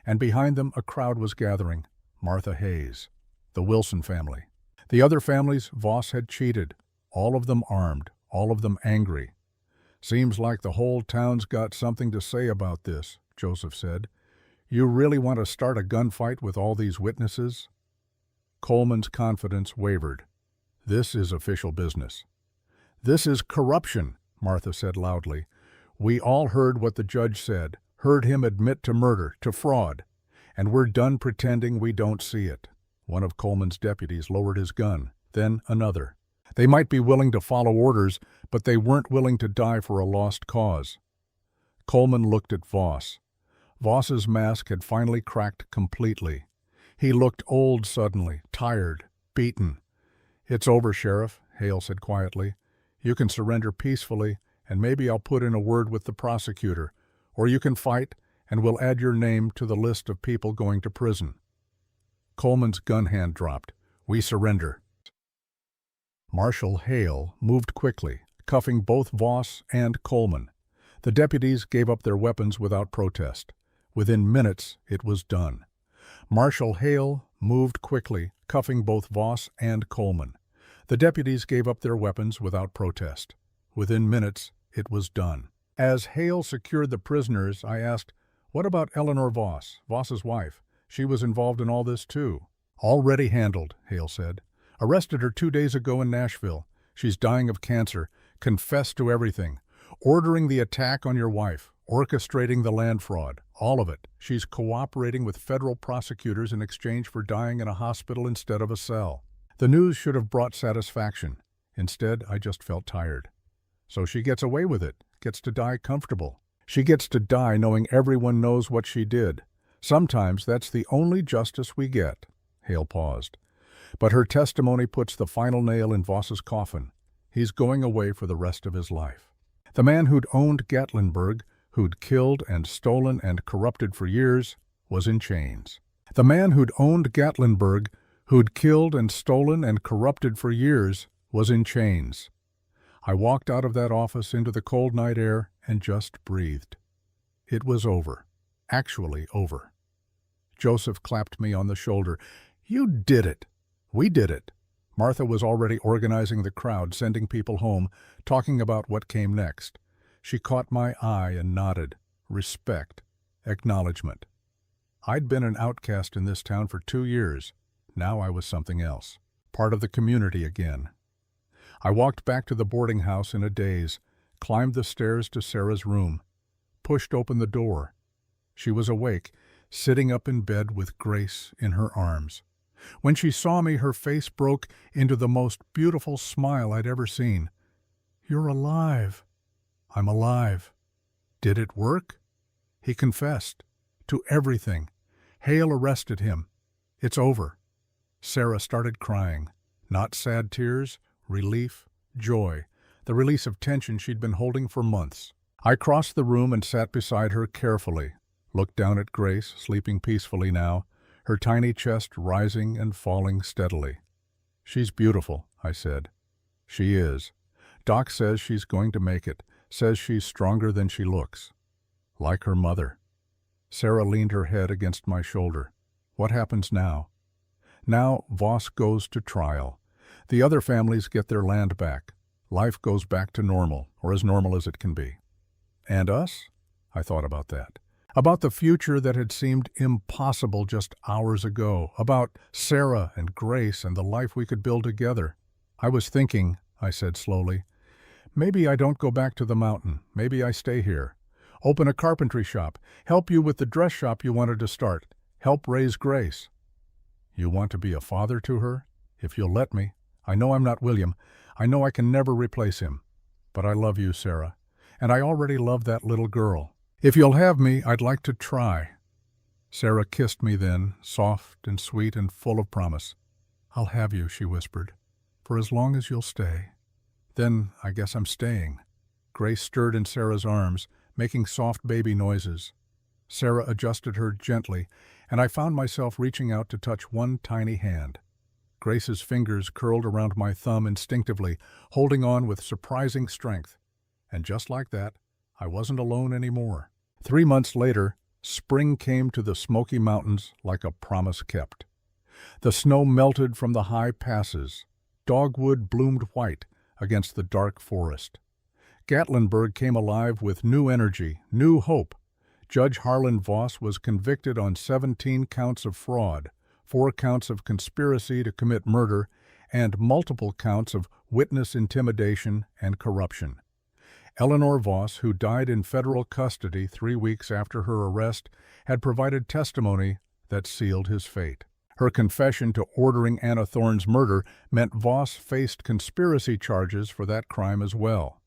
And behind them, a crowd was gathering. Martha Hayes, the Wilson family. The other families, Voss had cheated. All of them armed, all of them angry. Seems like the whole town's got something to say about this, Joseph said. You really want to start a gunfight with all these witnesses? Coleman's confidence wavered. This is official business. This is corruption, Martha said loudly. We all heard what the judge said, heard him admit to murder, to fraud, and we're done pretending we don't see it. One of Coleman's deputies lowered his gun, then another. They might be willing to follow orders, but they weren't willing to die for a lost cause. Coleman looked at Voss. Voss's mask had finally cracked completely. He looked old suddenly, tired, beaten. It's over, Sheriff, Hale said quietly. You can surrender peacefully, and maybe I'll put in a word with the prosecutor, or you can fight, and we'll add your name to the list of people going to prison. Coleman's gun hand dropped. We surrender. Marshal Hale moved quickly, cuffing both Voss and Coleman. The deputies gave up their weapons without protest. Within minutes, it was done. Marshal Hale moved quickly, cuffing both Voss and Coleman. The deputies gave up their weapons without protest. Within minutes, it was done. As Hale secured the prisoners, I asked, "What about Eleanor Voss, Voss's wife? She was involved in all this too." "Already handled," Hale said. "Arrested her 2 days ago in Nashville. She's dying of cancer, confessed to everything. Ordering the attack on your wife, orchestrating the land fraud, all of it. She's cooperating with federal prosecutors in exchange for dying in a hospital instead of a cell." The news should have brought satisfaction. Instead, I just felt tired. So she gets away with it, gets to die comfortable. She gets to die knowing everyone knows what she did. Sometimes that's the only justice we get. Hale paused. But her testimony puts the final nail in Voss's coffin. He's going away for the rest of his life. The man who'd owned Gatlinburg, who'd killed and stolen and corrupted for years, was in chains. The man who'd owned Gatlinburg, who'd killed and stolen and corrupted for years, was in chains. I walked out of that office into the cold night air and just breathed. It was over. Actually over. Joseph clapped me on the shoulder. "You did it. We did it." Martha was already organizing the crowd, sending people home, talking about what came next. She caught my eye and nodded. Respect. Acknowledgement. I'd been an outcast in this town for 2 years. Now I was something else. Part of the community again. I walked back to the boarding house in a daze, climbed the stairs to Sarah's room, pushed open the door. She was awake, sitting up in bed with Grace in her arms. When she saw me, her face broke into the most beautiful smile I'd ever seen. "You're alive." "I'm alive." "Did it work?" He confessed. To everything. Hale arrested him. "It's over." Sarah started crying. Not sad tears, relief, joy, the release of tension she'd been holding for months. I crossed the room and sat beside her carefully, looked down at Grace, sleeping peacefully now, her tiny chest rising and falling steadily. "She's beautiful," I said. "She is. Doc says she's going to make it, says she's stronger than she looks. Like her mother." Sarah leaned her head against my shoulder. "What happens now?" "Now Voss goes to trial. The other families get their land back. Life goes back to normal, or as normal as it can be." "And us?" I thought about that. About the future that had seemed impossible just hours ago. About Sarah and Grace and the life we could build together. "I was thinking," I said slowly, "maybe I don't go back to the mountain. Maybe I stay here. Open a carpentry shop. Help you with the dress shop you wanted to start. Help raise Grace." "You want to be a father to her? If you'll let me. I know I'm not William. I know I can never replace him. But I love you, Sarah. And I already love that little girl. If you'll have me, I'd like to try." Sarah kissed me then, soft and sweet and full of promise. "I'll have you," she whispered, "for as long as you'll stay." "Then I guess I'm staying." Grace stirred in Sarah's arms, making soft baby noises. Sarah adjusted her gently, and I found myself reaching out to touch one tiny hand. Grace's fingers curled around my thumb instinctively, holding on with surprising strength. And just like that, I wasn't alone anymore. 3 months later, spring came to the Smoky Mountains like a promise kept. The snow melted from the high passes. Dogwood bloomed white against the dark forest. Gatlinburg came alive with new energy, new hope. Judge Harlan Voss was convicted on 17 counts of fraud, 4 counts of conspiracy to commit murder, and multiple counts of witness intimidation and corruption. Eleanor Voss, who died in federal custody 3 weeks after her arrest, had provided testimony that sealed his fate. Her confession to ordering Anna Thorne's murder meant Voss faced conspiracy charges for that crime as well.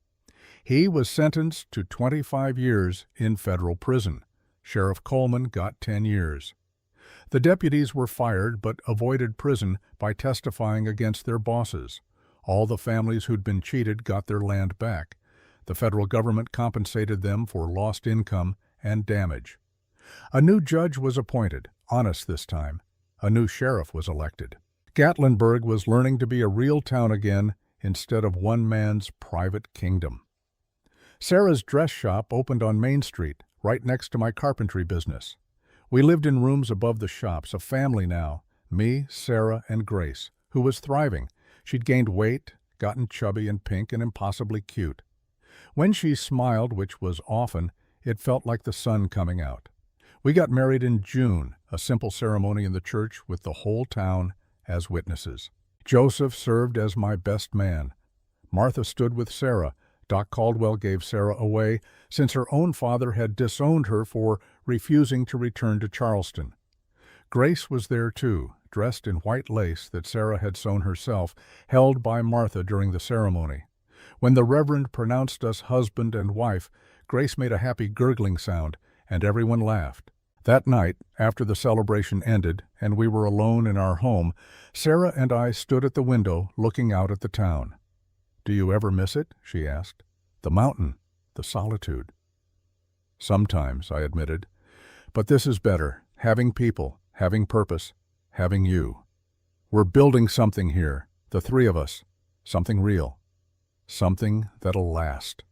He was sentenced to 25 years in federal prison. Sheriff Coleman got 10 years. The deputies were fired but avoided prison by testifying against their bosses. All the families who'd been cheated got their land back. The federal government compensated them for lost income and damage. A new judge was appointed, honest this time. A new sheriff was elected. Gatlinburg was learning to be a real town again instead of one man's private kingdom. Sarah's dress shop opened on Main Street, right next to my carpentry business. We lived in rooms above the shops, a family now, me, Sarah, and Grace, who was thriving. She'd gained weight, gotten chubby and pink and impossibly cute. When she smiled, which was often, it felt like the sun coming out. We got married in June, a simple ceremony in the church with the whole town as witnesses. Joseph served as my best man. Martha stood with Sarah. Doc Caldwell gave Sarah away since her own father had disowned her for refusing to return to Charleston. Grace was there too, dressed in white lace that Sarah had sewn herself, held by Martha during the ceremony. When the Reverend pronounced us husband and wife, Grace made a happy gurgling sound, and everyone laughed. That night, after the celebration ended and we were alone in our home, Sarah and I stood at the window looking out at the town. "Do you ever miss it?" she asked. "The mountain, the solitude." "Sometimes," I admitted. "But this is better, having people, having purpose, having you. We're building something here, the three of us, something real, something that'll last."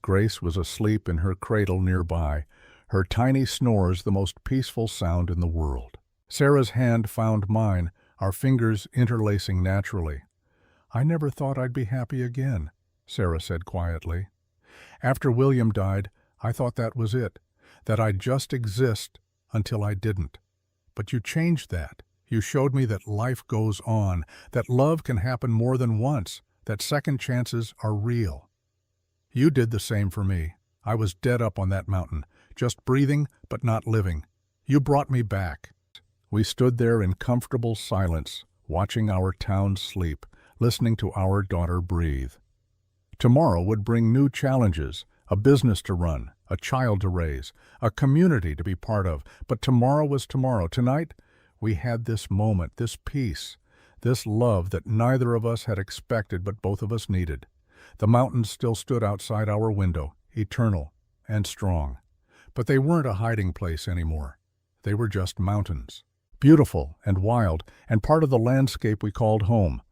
Grace was asleep in her cradle nearby, her tiny snores the most peaceful sound in the world. Sarah's hand found mine, our fingers interlacing naturally. "I never thought I'd be happy again," Sarah said quietly. "After William died, I thought that was it, that I'd just exist until I didn't. But you changed that. You showed me that life goes on, that love can happen more than once, that second chances are real. You did the same for me. I was dead up on that mountain, just breathing but not living. You brought me back." We stood there in comfortable silence, watching our town sleep, listening to our daughter breathe. Tomorrow would bring new challenges, a business to run, a child to raise, a community to be part of. But tomorrow was tomorrow. Tonight, we had this moment, this peace, this love that neither of us had expected but both of us needed. The mountains still stood outside our window, eternal and strong. But they weren't a hiding place anymore. They were just mountains, beautiful and wild, and part of the landscape we called home.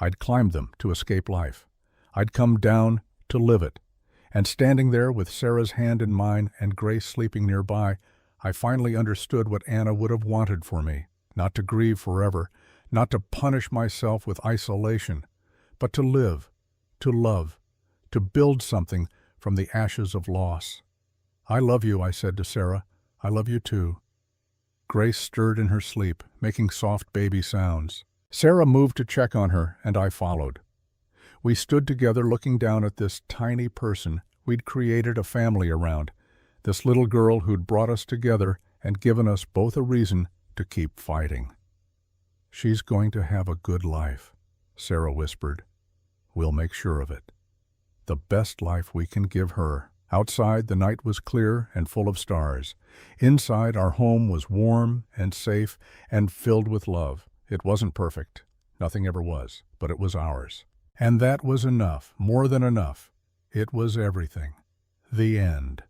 I'd climbed them to escape life. I'd come down to live it. And standing there with Sarah's hand in mine and Grace sleeping nearby, I finally understood what Anna would have wanted for me, not to grieve forever, not to punish myself with isolation, but to live, to love, to build something from the ashes of loss. "I love you," I said to Sarah. "I love you too." Grace stirred in her sleep, making soft baby sounds. Sarah moved to check on her, and I followed. We stood together looking down at this tiny person we'd created a family around, this little girl who'd brought us together and given us both a reason to keep fighting. "She's going to have a good life," Sarah whispered. "We'll make sure of it. The best life we can give her." Outside, the night was clear and full of stars. Inside, our home was warm and safe and filled with love. It wasn't perfect. Nothing ever was, but it was ours. And that was enough, more than enough. It was everything. The end.